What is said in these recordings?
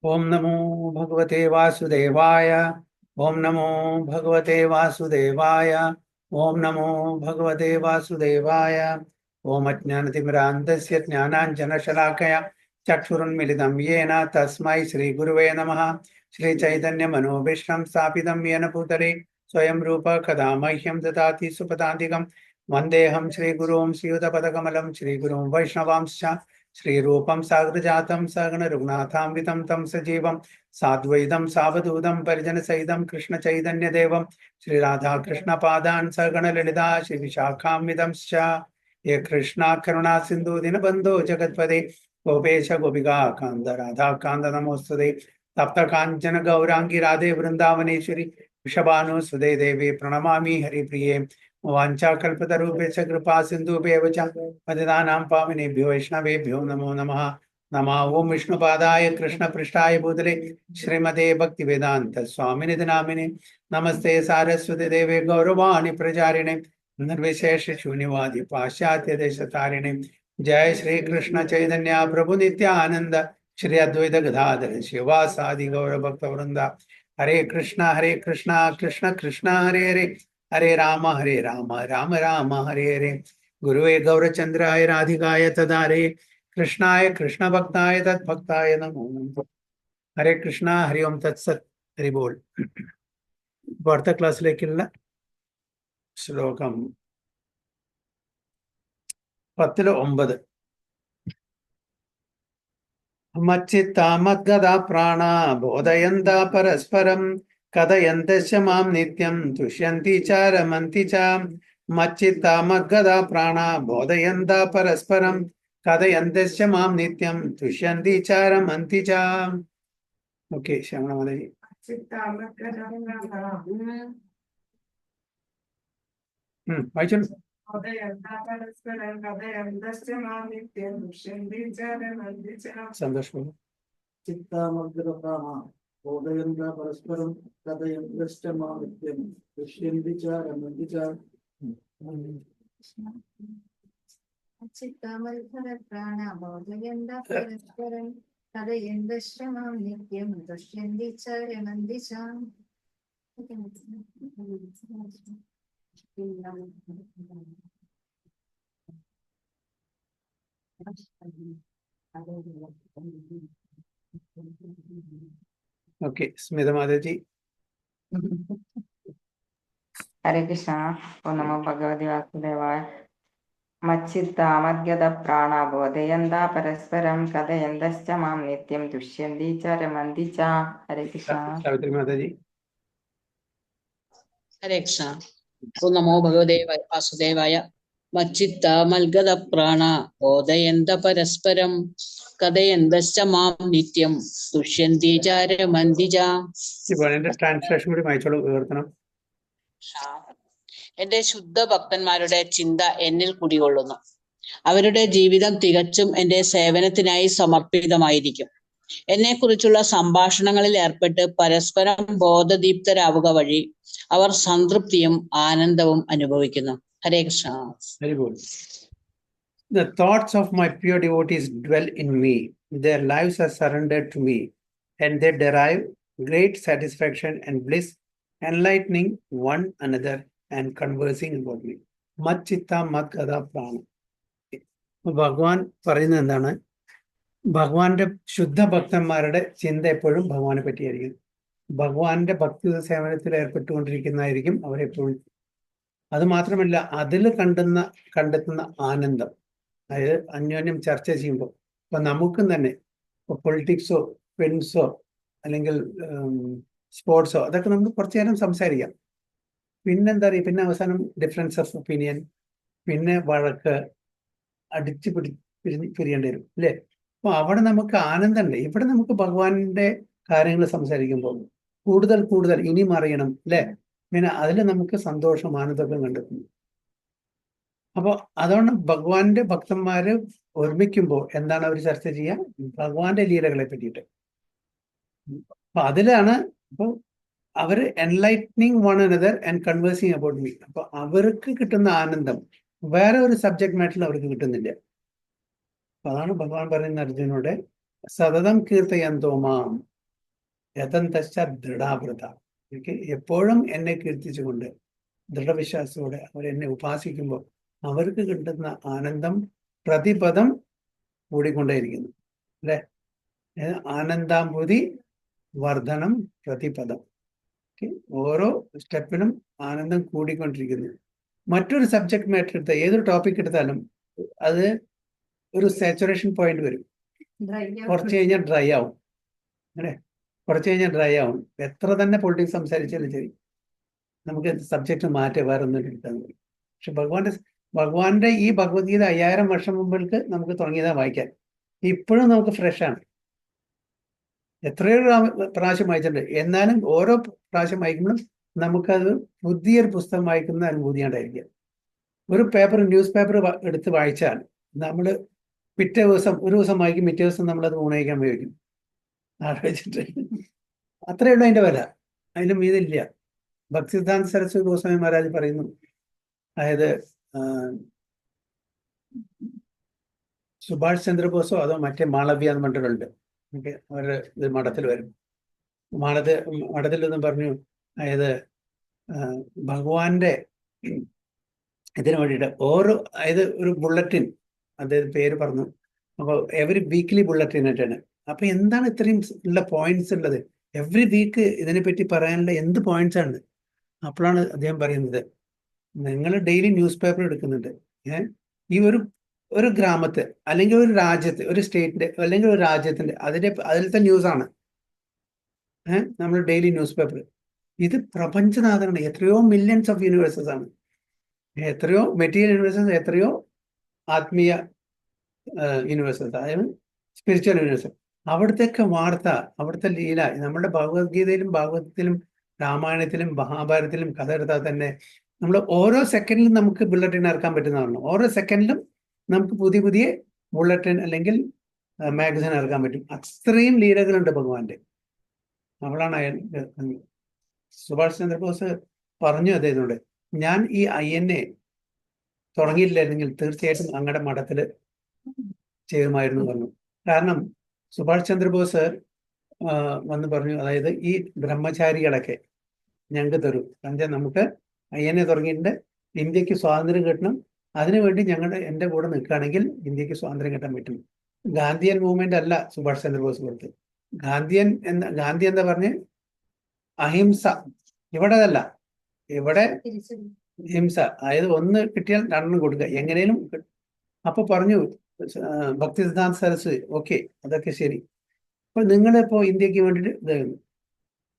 ओम नमो भगवते वासुदेवाय। ओम नमो भगवते वासुदेवाय। ओम नमो भगवते वासुदेवाय। ओम अज्ञानतिमिरान्धस्य ज्ञानाञ्जनशलाकया चक्षुरुन्मिलितं येन तस्मै श्रीगुरुवे नमः। श्रीचैतन्यमनोभीष्टं स्थापितं येन भूतले स्वयं रूप कदा मह्यं ददाति सुपदान्तिकं वन्देऽहं श्रीगुरुं श्रीयुतपदकमलं श्रीगुरुं वैष्णवांश्च श्रीरूपं साग्रजातं सगण रघुनाथान्वितं तं सजीवं साद्वैतं सावधूतं परिजनसहितं कृष्णचैतन्यदेवं श्रीराधाकृष्णपादान् सगण ललिता श्रीविशाखान्वितंश्च ये कृष्णा करुणा सिन्धु दीनबन्धो जगत्पते गोपेश गोपिका कान्त राधा कान्त नमोस्तुते तप्त काञ्चन गौरांगी राधे वृन्दावनेश्वरी वृषभानुसुते देवी प्रणमामि हरिप्रिये वाञ्छाकल्पतरुभ्यश्च कृपा सिन्धुभ्येव च पतितानां पावनेभ्यो वैष्णवेभ्यो नमो नमः। नमः ओं विष्णुपादाय कृष्णपृष्ठाय भूतले श्रीमते भक्तिवेदान्त स्वामिनिधि नामिने नमस्ते सारस्वती देवे गौरवाणि प्रचारिणे निर्विशेष शून्यवादी पाश्चात्य देशतारिणे जय श्री कृष्ण चैतन्य प्रभु नित्यानंद श्री अद्वैत गदाधर शिवासादि गौर भक्त वृंदा हरे कृष्णा कृष्ण कृष्ण हरे हरे हरे राम राम राम हरे हरे गुरुवे गौरचंद्राय राधिकाय तदारे कृष्णाय कृष्ण भक्ताय तत्भक्ताय नमो नमः। हरे कृष्णा हरि ओम तत्सत हरि बोल। ഇപ്പോൾ അടുത്ത ക്ലാസ്സിലേക്കുള്ള ശ്ലോകം 10-9. मच्चित्तामद्गदा प्राणा बोधयन्ता परस्परं कथयन्तश्च मां नित्यं तुष्यन्ति च रमन्ति च। मच्चित्तामद्गदा प्राणा बोधयन्ता परस्परं कथयन्तश्च मां नित्यं तुष्यन्ति च रमन्ति च. ओके श्यामला माताजी. വായിച്ചോളൂ. സന്തോഷം. ചിത്താമഗ്രപ്രാണ ബോധയന്ത പരസ്പരം കഥയന്തശ്ച മാം നിത്യം ദുഷ്യന്തി ച രമന്തി ച. ചിത്താമഗ്രപ്രാണ ബോധയന്ത പരസ്പരം കഥയന്തശ്ച മാം നിത്യം ദുഷ്യന്തി ച രമന്തി ച. ഓക്കെ സ്മിത മാതാജി. ഹരേ കൃഷ്ണ. ഓ നമോ ഭഗവതി വാസുദേവായ. മച്ചിത്താമദ്ഗത പ്രാണ ബോധയന്താ പരസ്പരം കഥയന്തശ്ച മാം നിത്യം തുഷ്യന്തി ച രമന്തി ച. ഹരേ കൃഷ്ണ. സാവിത്രി മാതാജി. ഹരേ കൃഷ്ണ. ഓം നമോ ഭഗവതേ വാസുദേവായ. മച്ചിത്ത മൽഗത പ്രാണ ബോധയന്ത പരസ്പരം കഥയന്തശ്ച മാം നിത്യം തുഷ്യന്തി ച രമന്തി ച. ട്രാൻസ്ലേഷൻ കൂടി വായിച്ചോളൂ. വിവർത്തനം. എന്റെ ശുദ്ധ ഭക്തന്മാരുടെ ചിന്ത എന്നിൽ കുടികൊള്ളുന്നു. അവരുടെ ജീവിതം തികച്ചും എന്റെ സേവനത്തിനായി സമർപ്പിതമായിരിക്കും. എന്നെക്കുറിച്ചുള്ള സംഭാഷണങ്ങളിൽ ഏർപ്പെട്ട് പരസ്പരം ബോധദീപ്തരാവുക വഴി അവർ സംതൃപ്തിയും ആനന്ദവും അനുഭവിക്കുന്നു. ഹരേ Krishna. Very good. The thoughts of my pure devotees dwell in me. Their lives are surrendered to me, and they derive great satisfaction and bliss, enlightening one another and conversing about me. Machchitta madgada prana. ഭഗവാൻ പറയുന്നത് എന്താണ്? ഭഗവാന്റെ ശുദ്ധ ഭക്തന്മാരുടെ ചിന്ത എപ്പോഴും ഭഗവാനെ പറ്റിയായിരിക്കും. ഭഗവാന്റെ ഭക്തി സേവനത്തിൽ ഏർപ്പെട്ടുകൊണ്ടിരിക്കുന്നതായിരിക്കും അവരെപ്പോഴും. അത് മാത്രമല്ല, അതിൽ കണ്ടെത്തുന്ന ആനന്ദം, അതായത് അന്യോന്യം ചർച്ച ചെയ്യുമ്പോൾ, ഇപ്പൊ നമുക്കും തന്നെ ഇപ്പൊ പൊളിറ്റിക്സോ ഫിലിംസോ അല്ലെങ്കിൽ സ്പോർട്സോ അതൊക്കെ നമുക്ക് കുറച്ചു നേരം സംസാരിക്കാം. പിന്നെന്താ പറയുക, പിന്നെ അവസാനം ഡിഫറൻസ് ഓഫ് ഒപ്പീനിയൻ, പിന്നെ വഴക്ക്, അടിച്ചു പിരിയേണ്ടി വരും അല്ലേ? അപ്പൊ അവിടെ നമുക്ക് ആനന്ദമുണ്ട്. ഇവിടെ നമുക്ക് ഭഗവാന്റെ കാര്യങ്ങൾ സംസാരിക്കുമ്പോൾ കൂടുതൽ ഇനിയും അറിയണം അല്ലേ? പിന്നെ അതിൽ നമുക്ക് സന്തോഷം ആനന്ദമൊക്കെ കണ്ടെത്തുന്നു. അപ്പൊ അതുകൊണ്ട് ഭഗവാന്റെ ഭക്തന്മാര് ഒരുമിക്കുമ്പോൾ എന്താണ് അവർ ചർച്ച ചെയ്യുക? ഭഗവാന്റെ ലീലകളെ പറ്റിയിട്ട്. അപ്പൊ അതിലാണ് ഇപ്പൊ അവര് enlightening one another and കൺവേഴ്സിങ് about me. അപ്പൊ അവർക്ക് കിട്ടുന്ന ആനന്ദം വേറെ ഒരു സബ്ജക്ട് മാറ്ററിൽ അവർക്ക് കിട്ടുന്നില്ല. അപ്പൊ അതാണ് ഭഗവാൻ പറയുന്ന അർജുനോട്, സതതം കീർത്തയന്തോ മാം യതന്തശ്ച ദൃഢാവൃത. എനിക്ക് എപ്പോഴും എന്നെ കീർത്തിച്ചുകൊണ്ട് ദൃഢവിശ്വാസത്തോടെ അവർ എന്നെ ഉപാസിക്കുമ്പോൾ അവർക്ക് കിട്ടുന്ന ആനന്ദം പ്രതിപദം കൂടിക്കൊണ്ടേയിരിക്കുന്നു അല്ലെ. ആനന്ദാംബുതി വർധനം പ്രതിപദം. ഓരോ സ്റ്റെപ്പിലും ആനന്ദം കൂടിക്കൊണ്ടിരിക്കുന്നു. മറ്റൊരു സബ്ജക്ട് മാറ്റർ എടുത്താൽ ഏതൊരു ടോപ്പിക് എടുത്താലും അത് ഒരു സാച്ചുറേഷൻ പോയിന്റ് വരും. കുറച്ച് കഴിഞ്ഞാൽ ഡ്രൈ ആവും അല്ലെ. കുറച്ച് കഴിഞ്ഞാൽ ഡ്രൈ ആവും. എത്ര തന്നെ പൊളിറ്റിക്സ് സംസാരിച്ചാലും ശരി, നമുക്ക് സബ്ജക്റ്റ് മാറ്റി വേറെ ഒന്നും എടുക്കാൻ കഴിയും. പക്ഷെ ഭഗവാന്റെ ഈ ഭഗവത്ഗീത 5000 വർഷം മുമ്പേക്ക് നമുക്ക് തുടങ്ങിയതാ വായിക്കാൻ. ഇപ്പോഴും നമുക്ക് ഫ്രഷാണ്. എത്രയോ പ്രാവശ്യം വായിച്ചിട്ടുണ്ട്. എന്നാലും ഓരോ പ്രാവശ്യം വായിക്കുമ്പോഴും നമുക്കത് പുതിയൊരു പുസ്തകം വായിക്കുന്ന അനുഭൂതിയാണ്ടായിരിക്കും. ഒരു ന്യൂസ് പേപ്പർ എടുത്ത് വായിച്ചാൽ നമ്മൾ പിറ്റേ ദിവസം ഒരു ദിവസം വായിക്കും, പിറ്റേ ദിവസം നമ്മളത് ഊണയിക്കാൻ ഉപയോഗിക്കും. ആലോചിച്ചിട്ട് അത്രയുള്ള അതിൻ്റെ വില. അതിന് മീതില്ല. ഭക്തിസിദ്ധാന്ത സരസ്വതി ഗോസ്വാമി മഹാരാജ് പറയുന്നു, അതായത് സുഭാഷ് ചന്ദ്രബോസോ അതോ മറ്റേ മാളവ്യ എന്ന് പറഞ്ഞിട്ടുണ്ട്. അവരുടെ ഇത് മഠത്തിൽ വരും. മഠത്തിൽ നിന്നും പറഞ്ഞു, അതായത് ഭഗവാന്റെ ഇതിനു വേണ്ടിയിട്ട് അതായത് ഒരു ബുള്ളറ്റിൻ, അദ്ദേഹം പേര് പറഞ്ഞു. അപ്പോൾ എവറി വീക്ക്ലി ബുള്ളറ്റിൻ ആയിട്ടാണ്. അപ്പൊ എന്താണ് ഇത്രയും ഉള്ള പോയിന്റ്സ് ഉള്ളത്? എവറി വീക്ക് ഇതിനെപ്പറ്റി പറയാനുള്ള എന്ത് പോയിന്റ്സ് ആണ്? അപ്പോഴാണ് അദ്ദേഹം പറയുന്നത്, നിങ്ങൾ ഡെയിലി ന്യൂസ് പേപ്പർ എടുക്കുന്നുണ്ട്. ഈ ഒരു ഗ്രാമത്തെ അല്ലെങ്കിൽ ഒരു രാജ്യത്തെ, ഒരു സ്റ്റേറ്റിന്റെ അല്ലെങ്കിൽ ഒരു രാജ്യത്തിന്റെ അതിലത്തെ ന്യൂസാണ് നമ്മൾ ഡെയിലി ന്യൂസ് പേപ്പർ. ഇത് പ്രപഞ്ചനാഥനാണ്. എത്രയോ മില്യൺസ് ഓഫ് യൂണിവേഴ്സസ് ആണ്. എത്രയോ മെറ്റീരിയൽ യൂണിവേഴ്സസ്, എത്രയോ ആത്മീയ യൂണിവേഴ്സസ്, അതായത് സ്പിരിച്വൽ യൂണിവേഴ്സസ്. അവിടുത്തെയൊക്കെ വാർത്ത, അവിടുത്തെ ലീല നമ്മുടെ ഭഗവത്ഗീതയിലും ഭാഗവതത്തിലും രാമായണത്തിലും മഹാഭാരതത്തിലും കഥ എടുത്താൽ തന്നെ നമ്മൾ ഓരോ സെക്കൻഡിലും നമുക്ക് ബുള്ളറ്റിൻ ഇറക്കാൻ പറ്റുന്നതാണ്. ഓരോ സെക്കൻഡിലും നമുക്ക് പുതിയ പുതിയ ബുള്ളറ്റിൻ അല്ലെങ്കിൽ മാഗസിൻ ഇറക്കാൻ പറ്റും. അത്രയും ലീലകളുണ്ട് ഭഗവാന്റെ. അവളാണ് അയാൾ. സുഭാഷ് ചന്ദ്രബോസ് പറഞ്ഞു അദ്ദേഹത്തോട്, ഞാൻ ഈ INA തുടങ്ങിയില്ലായിരുന്നെങ്കിൽ തീർച്ചയായിട്ടും അങ്ങയുടെ മഠത്തിൽ ചേരുമായിരുന്നു പറഞ്ഞു. കാരണം സുഭാഷ് ചന്ദ്രബോസ് വന്ന് പറഞ്ഞു, അതായത് ഈ ബ്രഹ്മചാരികളൊക്കെ ഞങ്ങൾക്ക് തരൂ. കാരണം നമുക്ക് INA തുടങ്ങിയിട്ടുണ്ട്, ഇന്ത്യക്ക് സ്വാതന്ത്ര്യം കിട്ടണം, അതിനുവേണ്ടി എൻ്റെ കൂടെ നിൽക്കുകയാണെങ്കിൽ ഇന്ത്യക്ക് സ്വാതന്ത്ര്യം കിട്ടാൻ പറ്റും. ഗാന്ധിയൻ മൂവ്മെന്റ് അല്ല സുഭാഷ് ചന്ദ്രബോസ് കൊടുത്ത്. ഗാന്ധി എന്താ പറഞ്ഞ്, അഹിംസ. ഇവിടെ അതല്ല, ഇവിടെ ഹിംസ. അതായത് ഒന്ന് കിട്ടിയാൽ രണ്ടെണ്ണം കൊടുക്കുക, എങ്ങനെയും. അപ്പൊ പറഞ്ഞു ഭക്തിസിദ്ധാന്ത സരസ്വതി, ഓക്കെ അതൊക്കെ ശരി. അപ്പൊ നിങ്ങളിപ്പോ ഇന്ത്യക്ക് വേണ്ടിയിട്ട് ഇതായിരുന്നു,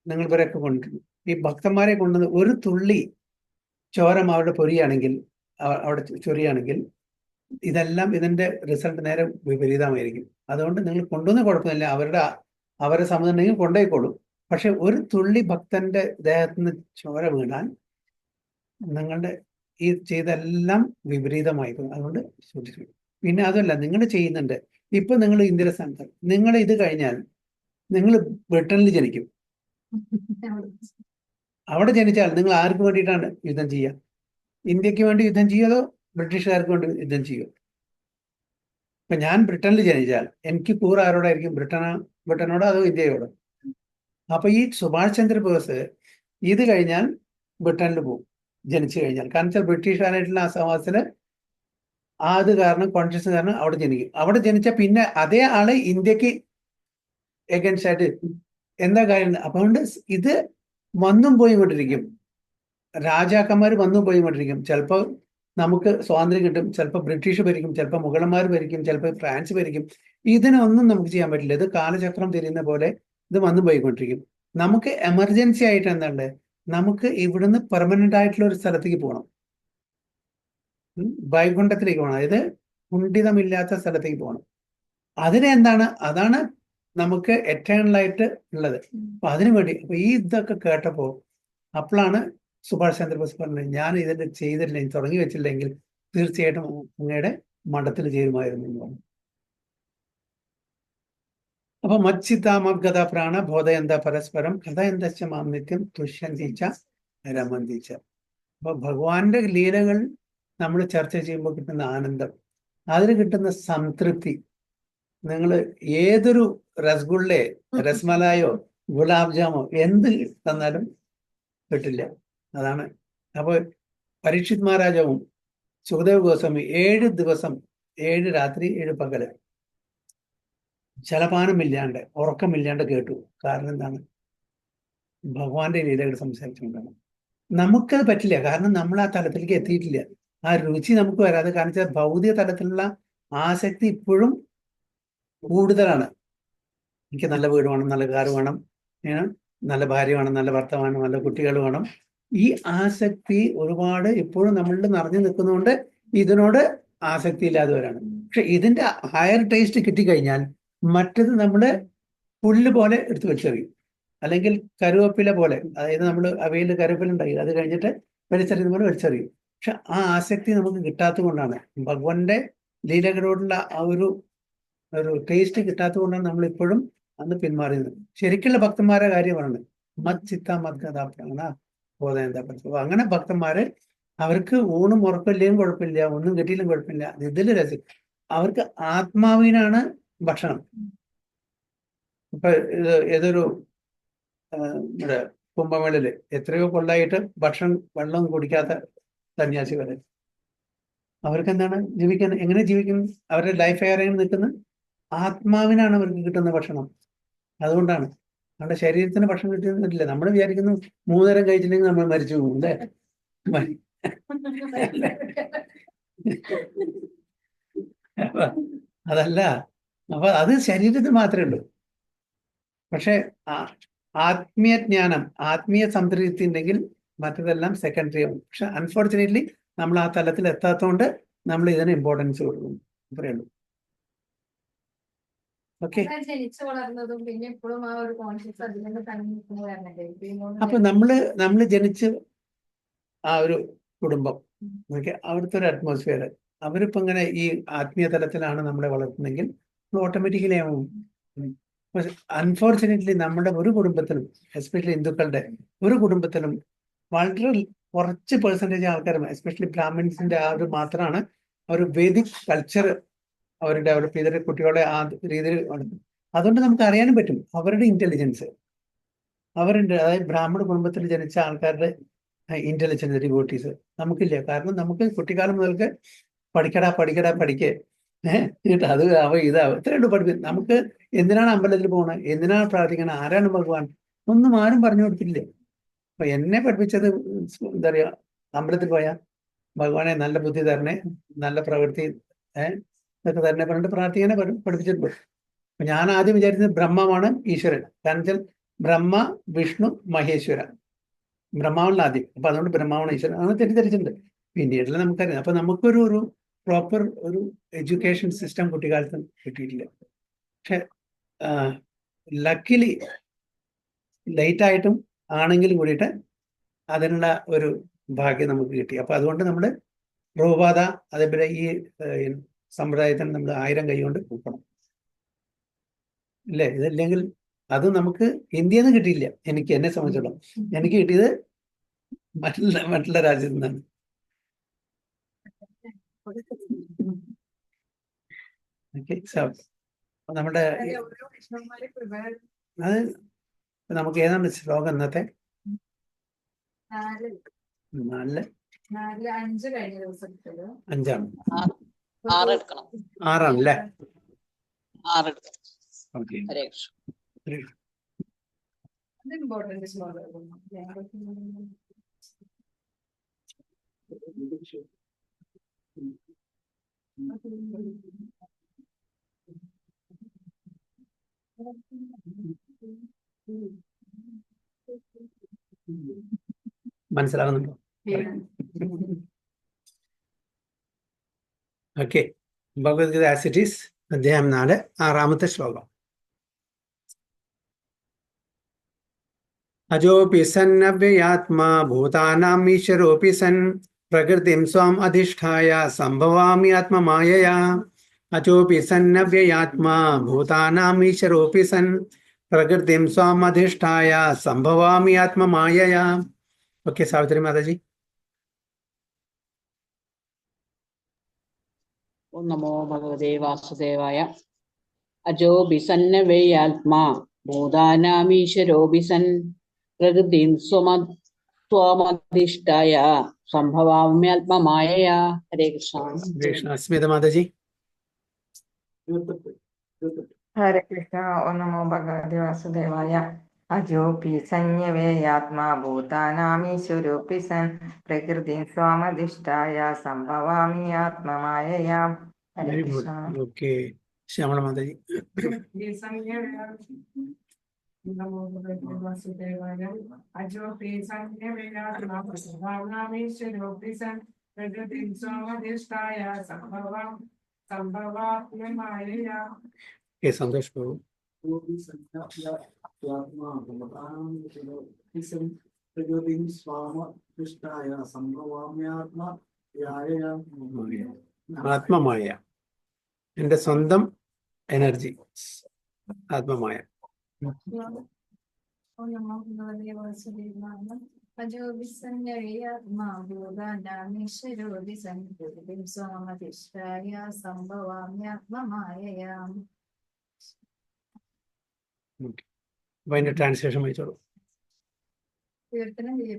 നിങ്ങൾ ഇവരൊക്കെ കൊണ്ടിരുന്നു. ഈ ഭക്തന്മാരെ കൊണ്ടുവന്ന് ഒരു തുള്ളി ചോരം അവരുടെ പൊരിയാണെങ്കിൽ, അവിടെ ചൊരിയാണെങ്കിൽ ഇതെല്ലാം ഇതിന്റെ റിസൾട്ട് നേരെ വിപരീതമായിരിക്കും. അതുകൊണ്ട് നിങ്ങൾ കൊണ്ടുവന്ന കുഴപ്പമില്ല, അവരെ സമ്മതമുണ്ടെങ്കിൽ കൊണ്ടുപോയിക്കോളൂ. പക്ഷെ ഒരു തുള്ളി ഭക്തന്റെ ദേഹത്തുനിന്ന് ചോര വീണാൽ നിങ്ങളുടെ ഈ ചെയ്തെല്ലാം വിപരീതമായിരിക്കും. അതുകൊണ്ട് സൂക്ഷിച്ചു. പിന്നെ അതല്ല, നിങ്ങൾ ചെയ്യുന്നുണ്ട്. ഇപ്പൊ നിങ്ങൾ ഇന്ത്യയിലെ സ്ഥാനത്ത്, നിങ്ങൾ ഇത് കഴിഞ്ഞാൽ നിങ്ങൾ ബ്രിട്ടനിൽ ജനിക്കും. അവിടെ ജനിച്ചാൽ നിങ്ങൾ ആർക്ക് വേണ്ടിയിട്ടാണ് യുദ്ധം ചെയ്യുക? ഇന്ത്യക്ക് വേണ്ടി യുദ്ധം ചെയ്യുമോ ബ്രിട്ടീഷുകാർക്ക് വേണ്ടി യുദ്ധം ചെയ്യുമോ? ഇപ്പൊ ഞാൻ ബ്രിട്ടനിൽ ജനിച്ചാൽ എനിക്ക് കൂറ് ആരോടായിരിക്കും? ബ്രിട്ടനോടോ അതോ ഇന്ത്യയോടോ? അപ്പൊ ഈ സുഭാഷ് ചന്ദ്രബോസ് ഇത് കഴിഞ്ഞാൽ ബ്രിട്ടനിൽ പോകും, ജനിച്ചു കഴിഞ്ഞാൽ. കാരണം വെച്ചാൽ ബ്രിട്ടീഷുകാരായിട്ടുള്ള ആ സമാജത്തില് അത് കാരണം, കോൺഷ്യസ് കാരണം അവിടെ ജനിക്കും. അവിടെ ജനിച്ച പിന്നെ അതേ ആള് ഇന്ത്യക്ക് എഗൻസ്റ്റ് ആയിട്ട് എന്താ കാര്യം? അതുകൊണ്ട് ഇത് വന്നും പോയി കൊണ്ടിരിക്കും. രാജാക്കന്മാർ വന്നും പോയി കൊണ്ടിരിക്കും. ചിലപ്പോൾ നമുക്ക് സ്വാതന്ത്ര്യം കിട്ടും, ചിലപ്പോൾ ബ്രിട്ടീഷ് ഭരിക്കും, ചിലപ്പോൾ മുഗളന്മാർ ഭരിക്കും, ചിലപ്പോൾ ഫ്രാൻസ് ഭരിക്കും. ഇതിനൊന്നും നമുക്ക് ചെയ്യാൻ പറ്റില്ല. ഇത് കാലചക്രം തിരിയുന്ന പോലെ ഇത് വന്നും പോയിക്കൊണ്ടിരിക്കും. നമുക്ക് എമർജൻസി ആയിട്ട് എന്താണ്, നമുക്ക് ഇവിടുന്ന് പെർമനന്റ് ആയിട്ടുള്ള ഒരു സ്ഥലത്തേക്ക് പോകണം, വൈകുണ്ഠത്തിലേക്ക് പോകണം, അതായത് കുണ്ഠിതമില്ലാത്ത സ്ഥലത്തേക്ക് പോകണം. അതാണ് നമുക്ക് എറ്റേണലായിട്ട് ഉള്ളത്. അപ്പൊ അതിനു വേണ്ടി അപ്പൊ ഈ ഇതൊക്കെ കേട്ടപ്പോ അപ്പോഴാണ് സുഭാഷ് ചന്ദ്രബോസ് പറഞ്ഞത്, ഞാൻ ഇതിന്റെ ചെയ്തില്ലെങ്കിൽ, തുടങ്ങി വെച്ചില്ലെങ്കിൽ തീർച്ചയായിട്ടും അങ്ങയുടെ മഠത്തിൽ ചേരുമായിരുന്നു എന്ന് പറഞ്ഞു. അപ്പൊ മച്ചിത്താമഗത പ്രാണ ബോധയന്ത പരസ്പരം കഥയന്തച്ച മാം നിത്യം തുഷ്യന്തിച്ച രമന്തിച്ച. അപ്പൊ ഭഗവാന്റെ ലീലകൾ നമ്മൾ ചർച്ച ചെയ്യുമ്പോൾ കിട്ടുന്ന ആനന്ദം, അതിന് കിട്ടുന്ന സംതൃപ്തി, നിങ്ങൾ ഏതൊരു രസഗുള്ളേ, രസ്മലായോ, ഗുലാബ് ജാമോ എന്ത് തന്നാലും കിട്ടില്ല. അതാണ്. അപ്പൊ പരീക്ഷിത് മഹാരാജാവും സുഖദേവ് ഗോസ്വാമി 7 ദിവസം 7 രാത്രി 7 പകല് ജലപാനമില്ലാണ്ട് ഉറക്കമില്ലാണ്ട് കേട്ടു. കാരണം എന്താണ്? ഭഗവാന്റെ ലീലകൾ സംസാരിച്ചുകൊണ്ടാണ്. നമുക്കത് പറ്റില്ല. കാരണം നമ്മൾ ആ തലത്തിലേക്ക് എത്തിയിട്ടില്ല. ആ രുചി നമുക്ക് വരാതെ. കാരണം വെച്ചാൽ ഭൗതിക തലത്തിലുള്ള ആസക്തി ഇപ്പോഴും കൂടുതലാണ്. എനിക്ക് നല്ല വീട് വേണം, നല്ല കാർ വേണം, നല്ല ഭാര്യ വേണം, നല്ല ഭർത്താവ് വേണം, നല്ല കുട്ടികൾ വേണം. ഈ ആസക്തി ഒരുപാട് ഇപ്പോഴും നമ്മളിൽ നിറഞ്ഞു നിൽക്കുന്നതുകൊണ്ട് ഇതിനോട് ആസക്തി ഇല്ലാത്തവരാണ്. പക്ഷെ ഇതിന്റെ ഹയർ ടേസ്റ്റ് കിട്ടിക്കഴിഞ്ഞാൽ മറ്റത് നമ്മള് പുല്ല് പോലെ എടുത്ത് വെച്ചെറിയും. അല്ലെങ്കിൽ കരുവേപ്പില പോലെ, അതായത് നമ്മൾ അവയിൽ കരുവേപ്പില ഉണ്ടായി അത് കഴിഞ്ഞിട്ട് വെളിച്ചെറിയുന്ന പോലെ വെളിച്ചെറിയും. പക്ഷെ ആ ആസക്തി നമുക്ക് കിട്ടാത്തത് കൊണ്ടാണ്, ഭഗവാന്റെ ലീലകളോടുള്ള ആ ഒരു ടേസ്റ്റ് കിട്ടാത്തത് കൊണ്ടാണ് നമ്മൾ ഇപ്പോഴും അന്ന് പിന്മാറിയത്. ശരിക്കുള്ള ഭക്തന്മാരെ കാര്യമാണ് മച്ചിത്ത മദ്ഗതാപ്രാണ ബോധയന്ത. അങ്ങനെ ഭക്തന്മാര് അവർക്ക് ഊണും ഉറപ്പില്ലേയും കുഴപ്പമില്ല, ഒന്നും കിട്ടിയില്ലും കുഴപ്പമില്ല, ഇതിൽ രസം. അവർക്ക് ആത്മാവിനാണ് ഭക്ഷണം. ഇപ്പൊ ഇത് ഏതൊരു ഇവിടെ കുംഭമേളയില് എത്രയോ കൊല്ലായിട്ട് വെള്ളം കുടിക്കാത്ത സന്യാസികള്, അവർക്ക് എന്താണ് ജീവിക്കാൻ, എങ്ങനെ ജീവിക്കുന്നു? അവരുടെ ലൈഫ് എങ്ങനെ നിൽക്കുന്നത്? ആത്മാവിനാണ് അവർക്ക് കിട്ടുന്ന ഭക്ഷണം. അതുകൊണ്ടാണ്. നമ്മുടെ ശരീരത്തിന് ഭക്ഷണം കിട്ടുന്നില്ല. നമ്മൾ വിചാരിക്കുന്നു 3 നേരം കഴിച്ചില്ലെങ്കിൽ നമ്മൾ മരിച്ചു പോകും, അല്ലേ? അതല്ല. അപ്പൊ അത് ശരീരത്തിൽ മാത്രമേ ഉള്ളൂ. പക്ഷെ ആത്മീയ ജ്ഞാനം, ആത്മീയ സംതൃപ്തി ഉണ്ടെങ്കിൽ മറ്റതെല്ലാം സെക്കൻഡറി ആവും. പക്ഷെ അൺഫോർച്ചുനേറ്റ്ലി നമ്മൾ ആ തലത്തിൽ എത്താത്തതുകൊണ്ട് നമ്മൾ ഇതിന് ഇമ്പോർട്ടൻസ് കൊടുക്കും. അത്രയേ ഉള്ളൂ. ഓക്കെ. ജനിച്ചു വളർന്നതും പിന്നെ ഇപ്പോഴും ആ ഒരു കോൺഷ്യസ് അതിലൊക്കെ തന്നെ. അപ്പൊ നമ്മള് ജനിച്ച് ആ ഒരു കുടുംബം, അവിടുത്തെ ഒരു അറ്റ്മോസ്ഫിയർ, അവരിപ്പോ ഇങ്ങനെ ഈ ആത്മീയ തലത്തിലാണ് നമ്മളെ വളർത്തുന്നെങ്കിൽ ഓട്ടോമാറ്റിക്കലി ആവും. അൺഫോർച്ചുനേറ്റ്ലി നമ്മുടെ ഒരു കുടുംബത്തിലും, എസ്പെഷ്യലി ഹിന്ദുക്കളുടെ ഒരു കുടുംബത്തിലും വളരെ കുറച്ച് പെർസെൻറ്റേജ് ആൾക്കാർ, എസ്പെഷ്യലി ബ്രാഹ്മിൻസിന്റെ ആ ഒരു മാത്രമാണ് ഒരു വേദിക് കൾച്ചർ അവർ ഡെവലപ്പ് ചെയ്തിട്ട് കുട്ടികളെ ആ രീതിയിൽ. അതുകൊണ്ട് നമുക്ക് അറിയാനും പറ്റും അവരുടെ ഇന്റലിജൻസ്. അവരുണ്ട്. അതായത് ബ്രാഹ്മണ കുടുംബത്തിൽ ജനിച്ച ആൾക്കാരുടെ ഇന്റലിജൻസ്, ഡിവോട്ടീസ് നമുക്കില്ല. കാരണം നമുക്ക് കുട്ടിക്കാലം മുതൽക്ക് പഠിക്കേ അത് ഇത്രയുണ്ട് പഠിപ്പിക്കും. നമുക്ക് എന്തിനാണ് അമ്പലത്തിൽ പോകണത്, എന്തിനാണ് പ്രാർത്ഥിക്കണം, ആരാണ് ഭഗവാൻ, ഒന്നും ആരും പറഞ്ഞു കൊടുത്തില്ല. അപ്പൊ എന്നെ പഠിപ്പിച്ചത് എന്താ പറയാ, അമ്പലത്തിൽ പോയാ ഭഗവാനെ നല്ല ബുദ്ധി തരണേ, നല്ല പ്രവൃത്തി ഇതൊക്കെ തന്നെ പറഞ്ഞിട്ട് പ്രാർത്ഥിക്കാനെ പഠിപ്പിച്ചിട്ടുണ്ട്. അപ്പൊ ഞാൻ ആദ്യം വിചാരിച്ചത് ബ്രഹ്മമാണ് ഈശ്വരൻ. കാരണം വെച്ചാൽ ബ്രഹ്മ, വിഷ്ണു, മഹേശ്വര, ബ്രഹ്മാവാണ് ആദ്യം. അപ്പൊ അതുകൊണ്ട് ബ്രഹ്മാവാണ് ഈശ്വരൻ അങ്ങനെ തെറ്റിദ്ധരിച്ചിട്ടുണ്ട്. പിന്നീടുള്ള നമുക്കറിയാം. അപ്പൊ നമുക്കൊരു പ്രോപ്പർ ഒരു എഡ്യൂക്കേഷൻ സിസ്റ്റം കുട്ടിക്കാലത്ത് കിട്ടിയിട്ടില്ല. പക്ഷെ ലക്കിലി ലേറ്റായിട്ടും ആണെങ്കിലും കൂടിയിട്ട് അതിനുള്ള ഒരു ഭാഗ്യം നമുക്ക് കിട്ടി. അപ്പൊ അതുകൊണ്ട് നമ്മൾ പ്രഭുപാദ അതേപോലെ ഈ സമ്പ്രദായത്തിന് നമ്മൾ 1000 കൈ കൊണ്ട് കൂപ്പണം, അല്ലേ? ഇതില്ലെങ്കിൽ അത് നമുക്ക് ഇന്ത്യയിൽ നിന്ന് കിട്ടിയില്ല. എന്നെ സംബന്ധിച്ചിടത്തോളം എനിക്ക് കിട്ടിയത് മറ്റുള്ള രാജ്യത്തു നിന്നാണ്. നമ്മുടെ അത് നമുക്ക് ഏതാണ് ശ്ലോകം ഇന്നത്തെ? 5 6ആണല്ലേ? 6 ഹരേ കൃഷ്ണ. മനസ്സിലാകുന്നുണ്ടോ? Okay. Bhagavad Gita as it is, അധ്യായം 4, 6ാമത്തെ ശ്ലോകം. അജോപി സന്നവ്യയാത്മാ ഭൂതാനാം ഈശ്വരോപി സൻ പ്രകൃതിം സ്വാം അധിഷ്ഠായ സംഭവാമി ആത്മമായയാ. അജോപി സന്നവ്യയാത്മാ ഭൂതാനാം ഈശ്വരോപി സൻ പ്രകൃതിം സ്വാം അധിഷ്ഠായ സംഭവാമി ആത്മമായയാ. ഓക്കെ, സാവിത്രി മാതാജി. ഓം നമോ ഭഗവതേ വാസുദേവായ. അജോബി സന്നവേയാത്മാ ഭൂതാനാമീശ്വരോബി സൻ പ്രകൃതിം സ്വമധിഷ്ഠായ സംഭവാമ്യാത്മമായയാ. ഹരേ കൃഷ്ണ. കൃഷ്ണ. സ്മിത മാതാജി. 28. ഹരേ കൃഷ്ണ. ഓം നമോ ഭഗവതി വാസുദേവായ. അജോപി സഞ്ജവേയാത്മാ ഭൂതാനാമീശ്വരോപി സൻ പ്രകൃതിം സ്വാമധിഷ്ഠായ സംഭവാമി ആത്മമായയാ. Hare very good. Krishna. Okay. Shyamala Mataji. നമോ ഭഗവതി വാസുദേവായ. അജോപി സഞ്ജവേയാത്മാ പ്രകൃതിം സ്വാമധിഷ്ഠായ സംഭവാത്മമായയാ. സന്തോഷ് ബാബു. പ്രകൃതിം സ്വാമധിഷ്ഠായ സംഭവാമ്യാത്മയായ. ആത്മമായ, എന്റെ സ്വന്തം എനർജി, ആത്മമായ. ഓം നമോ ഭഗവതേ വാസുദേവായ. അജോബി സഞ്ജവേയാത്മാ ഭൂതാനാമീശ്വരോബി സൻ പ്രകൃതിം സ്വാമധിഷ്ഠായ സംഭവാമ്യാത്മമായയാ. അപ്പൊ അതിന്റെ ട്രാൻസ്ലേഷൻ വായിച്ചോളൂ. കീർത്തനം ജയ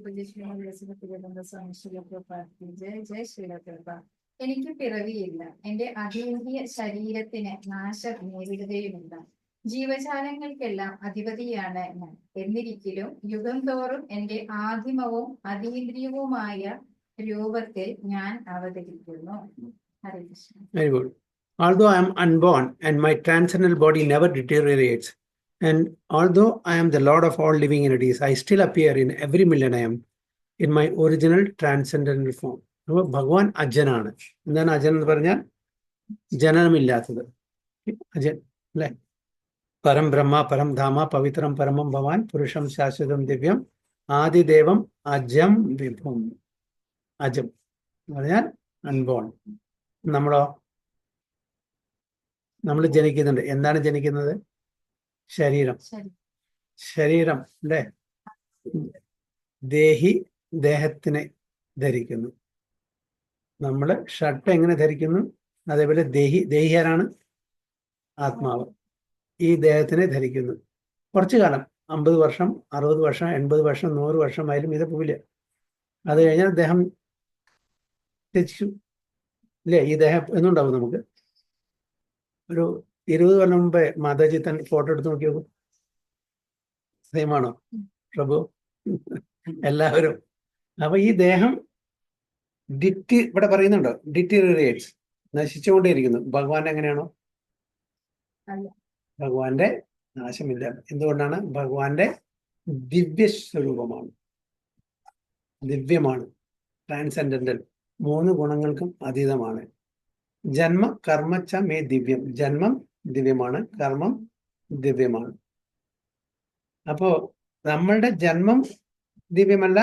ജയ ശ്രീലപ്രഭ. എനിക്ക് പിറവിയില്ല, എന്റെ അതീന്ദ്രിയ ശരീരത്തിന് നാശം നേരിടുകയുമില്ല. ജീവജാലങ്ങൾക്കെല്ലാം അധിപതിയാണ് ഞാൻ. എന്നിരിക്കലും യുഗം തോറും എന്റെ ആദിമവും അതീന്ദ്രിയവുമായ രൂപത്തിൽ ഞാൻ അവതരിക്കുന്നു. ഹരേ Krishna. Very good. Although I am unborn and my transcendental body never deteriorates, and although I am the Lord of all living entities, I still appear in every millennium in my original transcendental form. അപ്പോൾ ഭഗവാൻ അജനാണ്. എന്താണ് അജൻ എന്ന് പറഞ്ഞാൽ? ജനനമില്ലാത്തത്. അജൻ അല്ലെ? പരം ബ്രഹ്മ പരം ധാമ പവിത്രം പരമം ഭവാൻ പുരുഷം ശാശ്വതം ദിവ്യം ആദിദേവം അജം വിഭും. അജം എന്ന് പറഞ്ഞാൽ അൺബോൺ. നമ്മളോ? നമ്മൾ ജനിക്കുന്നുണ്ട്. എന്താണ് ജനിക്കുന്നത്? ശരീരം. ശരീരം അല്ലേ? ദേഹി ദേഹത്തിനെ ധരിക്കുന്നു. നമ്മൾ ഷർട്ട് എങ്ങനെ ധരിക്കുന്നു, അതേപോലെ ദേഹി ആരാണ്? ആത്മാവ്. ഈ ദേഹത്തിനെ ധരിക്കുന്നു. കുറച്ചു കാലം, 50 വർഷം 60 വർഷം 80 വർഷം 100 വർഷം ആയാലും ഇത് പോവില്ല. അത് കഴിഞ്ഞാൽ ദേഹം ത്യജിച്ചു ഇല്ലേ? ഈ ദേഹം എന്നുണ്ടാവും നമുക്ക്. ഒരു 20 കൊല്ലം മുമ്പേ മാതാജി തന്നെ ഫോട്ടോ എടുത്ത് നോക്കി നോക്കും. സെയിമാണോ പ്രഭു? എല്ലാവരും. അപ്പൊ ഈ ദേഹം ഇവിടെ പറയുന്നുണ്ടോ? ഡിറ്റീറിയേറ്റ്സ്, നശിച്ചുകൊണ്ടേയിരിക്കുന്നു. ഭഗവാൻ എങ്ങനെയാണോ? ഭഗവാന്റെ നാശമില്ല. എന്തുകൊണ്ടാണ്? ഭഗവാന്റെ ദിവ്യസ്വരൂപമാണ്, ദിവ്യമാണ്, ട്രാൻസെൻഡന്റൽ, 3 ഗുണങ്ങൾക്കും അതീതമാണ്. ജന്മ കർമ്മച്ച മേ ദിവ്യം. ജന്മം ദിവ്യമാണ്, കർമ്മം ദിവ്യമാണ്. അപ്പോ നമ്മളുടെ ജന്മം ദിവ്യമല്ല,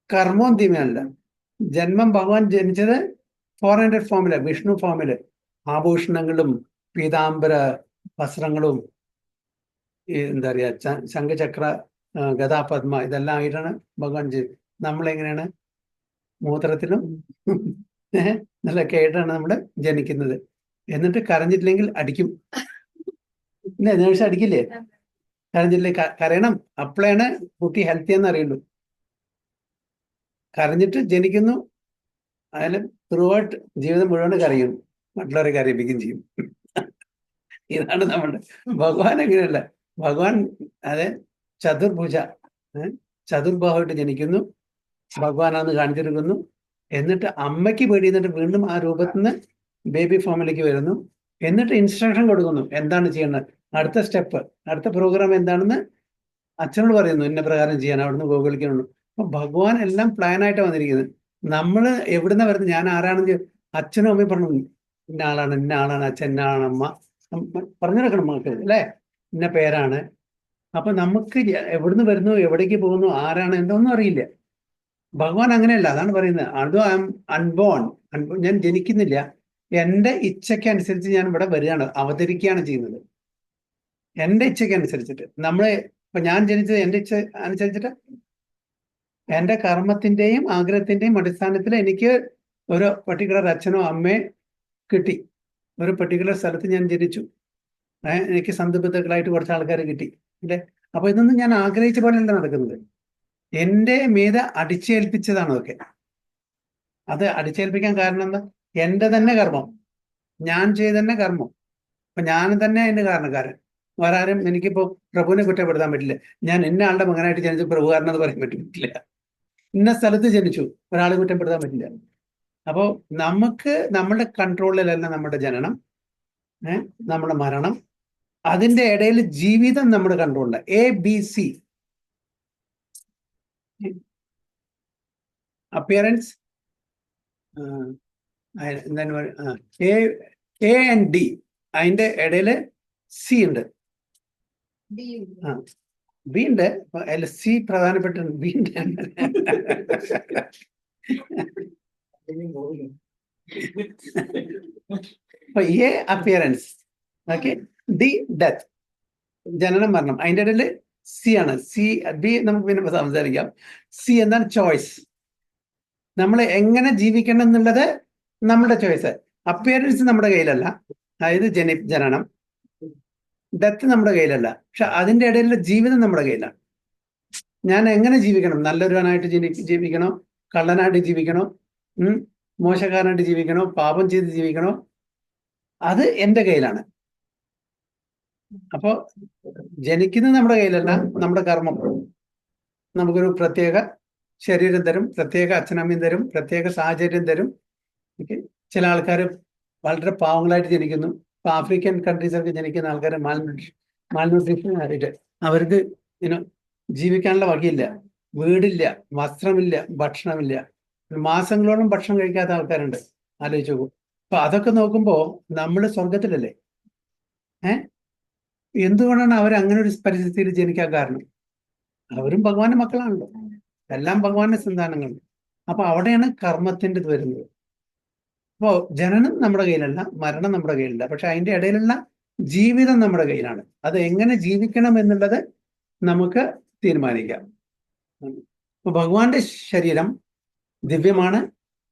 കർമ്മവും ദിവ്യമല്ല. ജന്മം ഭഗവാൻ ജനിച്ചത് 400 ഫോമില്, വിഷ്ണു ഫോമില്, ആഭൂഷണങ്ങളും പീതാംബര വസ്ത്രങ്ങളും എന്താ പറയാ ശംഖചക്ര ഗദാപദ്മ ഇതെല്ലാം ആയിട്ടാണ് ഭഗവാൻ നമ്മളെങ്ങനെയാണ്? മൂത്രത്തിലും നല്ലൊക്കെ ആയിട്ടാണ് നമ്മൾ ജനിക്കുന്നത്. എന്നിട്ട് കരഞ്ഞിട്ടില്ലെങ്കിൽ അടിക്കും. ഇല്ലേ? നേഴ്സ് അടിക്കില്ലേ? കരഞ്ഞിട്ടില്ലേ? കരയണം. അപ്പോഴാണ് കുട്ടി ഹെൽത്തി എന്ന് അറിയുള്ളൂ. കരഞ്ഞിട്ട് ജനിക്കുന്നു, അതിൽ ത്രൂ ഔട്ട് ജീവിതം മുഴുവൻ കരയും, മറ്റുള്ളവരെ കരയിപ്പിക്കുകയും ചെയ്യും. ഇതാണ് നമ്മുടെ ഭഗവാൻ. അങ്ങനെയല്ല. ഭഗവാൻ അതെ ചതുർഭുജ, ചതുർബാഹുവായിട്ട് ജനിക്കുന്നു, ഭഗവാനാന്ന് കാണിച്ചെടുക്കുന്നു. എന്നിട്ട് അമ്മയ്ക്ക് പേടി, എന്നിട്ട് വീണ്ടും ആ രൂപത്തിൽ നിന്ന് ബേബി ഫോമിലേക്ക് വരുന്നു. എന്നിട്ട് ഇൻസ്ട്രക്ഷൻ കൊടുക്കുന്നു, എന്താണ് ചെയ്യേണ്ടത്, അടുത്ത സ്റ്റെപ്പ്, അടുത്ത പ്രോഗ്രാം എന്താണെന്ന് അച്ഛനോട് പറയുന്നു, ഇന്ന പ്രകാരം ചെയ്യാൻ. അവിടുന്ന് ഗോകുലിക്കാണ്. അപ്പൊ ഭഗവാൻ എല്ലാം പ്ലാനായിട്ട് വന്നിരിക്കുന്നത്. നമ്മൾ എവിടുന്ന വരുന്നത്? ഞാൻ ആരാണെന്ന് അച്ഛനും അമ്മയും പറഞ്ഞു, ഇന്ന ആളാണ്, ഇന്ന ആളാണ് അച്ഛൻ, ഇന്ന ആളാണ് അമ്മ, പറഞ്ഞു നടക്കണം മക്കൾ അല്ലേ, ഇന്ന പേരാണ്. അപ്പൊ നമുക്ക് എവിടുന്ന് വരുന്നു, എവിടേക്ക് പോകുന്നു, ആരാണ്, എന്തൊന്നും അറിയില്ല. ഭഗവാൻ അങ്ങനെയല്ല. അതാണ് പറയുന്നത്, അതോ ഐ എം അൺബോൺ. ഞാൻ ജനിക്കുന്നില്ല, എൻ്റെ ഇച്ഛയ്ക്ക് അനുസരിച്ച് ഞാൻ ഇവിടെ വരികയാണ്, അവതരിക്കുകയാണ് ചെയ്യുന്നത്. എൻ്റെ ഇച്ഛയ്ക്ക് അനുസരിച്ചിട്ട്. ഇപ്പൊ ഞാൻ ജനിച്ചത് എൻ്റെ ഇച്ഛ അനുസരിച്ചിട്ട്, എൻ്റെ കർമ്മത്തിന്റെയും ആഗ്രഹത്തിന്റെയും അടിസ്ഥാനത്തിൽ എനിക്ക് ഒരു പർട്ടിക്കുലർ അച്ഛനോ അമ്മയെ കിട്ടി, ഒരു പർട്ടിക്കുലർ സ്ഥലത്ത് ഞാൻ ജനിച്ചു. എനിക്ക് സന്തുബന്ധങ്ങളായിട്ട് കുറച്ച് ആൾക്കാർ കിട്ടി അല്ലേ. അപ്പൊ ഇതൊന്നും ഞാൻ ആഗ്രഹിച്ച പോലെയല്ല നടക്കുന്നത്. എൻ്റെ മീതെ അടിച്ചേൽപ്പിച്ചതാണ് അതൊക്കെ. അത് അടിച്ചേൽപ്പിക്കാൻ കാരണം എന്താ? എൻ്റെ തന്നെ കർമ്മം, ഞാൻ ചെയ്ത തന്നെ കർമ്മം. അപ്പൊ ഞാൻ തന്നെ അതിന്റെ കാരണക്കാരൻ. വേറെ ആരും എനിക്കിപ്പോ പ്രഭുവിനെ കുറ്റപ്പെടുത്താൻ പറ്റില്ല. ഞാൻ ഇന്ന ആളുടെ മകനായിട്ട് ജനിച്ചു പ്രഭുകാരനെന്ന് പറയാൻ പറ്റില്ല. ഇന്ന സ്ഥലത്ത് ജനിച്ചു ഒരാളെ കുറ്റപ്പെടുത്താൻ പറ്റില്ല. അപ്പോൾ നമുക്ക് നമ്മുടെ കൺട്രോളിലല്ല നമ്മുടെ ജനനം, നമ്മുടെ മരണം, അതിന്റെ ഇടയിൽ ജീവിതം നമ്മുടെ കൺട്രോളില്ല. ABC appearance, A and D, അതിന്റെ ഇടയിൽ C ഉണ്ട്. ബി ഉണ്ട്. അതിൽ C പ്രധാനപ്പെട്ട ബി ഉണ്ട്. അപ്പൊ A appearance, okay. D death, ജനനം മരണം. അതിന്റെ ഇടയിൽ C ആണ്. B നമുക്ക് പിന്നെ സംസാരിക്കാം. C എന്താണ്? ചോയ്സ്. നമ്മൾ എങ്ങനെ ജീവിക്കണം എന്നുള്ളത് നമ്മുടെ ചോയ്സ്. അപ്പിയറൻസ് നമ്മുടെ കയ്യിലല്ല, അതായത് ജനനം, ഡെത്ത് നമ്മുടെ കയ്യിലല്ല. പക്ഷെ അതിന്റെ ഇടയിലുള്ള ജീവിതം നമ്മുടെ കയ്യിലാണ്. ഞാൻ എങ്ങനെ ജീവിക്കണം? നല്ലൊരുവനായിട്ട് ജീവിക്കണോ, കള്ളനായിട്ട് ജീവിക്കണോ, മോശക്കാരനായിട്ട് ജീവിക്കണോ, പാപം ചെയ്ത് ജീവിക്കണോ, അത് എൻ്റെ കയ്യിലാണ്. അപ്പോ ജനിക്കുന്നത് നമ്മുടെ കയ്യിലല്ല, നമ്മുടെ കർമ്മം നമുക്കൊരു പ്രത്യേക ശരീരം തരും, പ്രത്യേക അച്ഛനമ്മയും തരും, പ്രത്യേക സാഹചര്യം തരും. ചില ആൾക്കാർ വളരെ പാവങ്ങളായിട്ട് ജനിക്കുന്നു. ഇപ്പൊ ആഫ്രിക്കൻ കൺട്രീസൊക്കെ ജനിക്കുന്ന ആൾക്കാർ മാൽന്യൂട്രീഷൻ ആയിട്ട് അവർക്ക് ജീവിക്കാനുള്ള വകയില്ല, വീടില്ല, വസ്ത്രമില്ല, ഭക്ഷണമില്ല. മാസങ്ങളോളം ഭക്ഷണം കഴിക്കാത്ത ആൾക്കാരുണ്ട്. ആലോചിച്ച് നോക്കൂ. അപ്പൊ അതൊക്കെ നോക്കുമ്പോൾ നമ്മൾ സ്വർഗത്തിലല്ലേ. എന്തുകൊണ്ടാണ് അവർ അങ്ങനെ ഒരു പരിസ്ഥിതിയിൽ ജനിക്കാൻ കാരണം? അവരും ഭഗവാന്റെ മക്കളാണല്ലോ, എല്ലാം ഭഗവാന്റെ സന്താനങ്ങൾ. അപ്പൊ അവിടെയാണ് കർമ്മത്തിന്റെ ഇത് വരുന്നത്. അപ്പോ ജനനം നമ്മുടെ കയ്യിലല്ല, മരണം നമ്മുടെ കയ്യിലല്ല, പക്ഷെ അതിന്റെ ഇടയിലുള്ള ജീവിതം നമ്മുടെ കയ്യിലാണ്. അത് എങ്ങനെ ജീവിക്കണം എന്നുള്ളത് നമുക്ക് തീരുമാനിക്കാം. അപ്പൊ ഭഗവാന്റെ ശരീരം ദിവ്യമാണ്.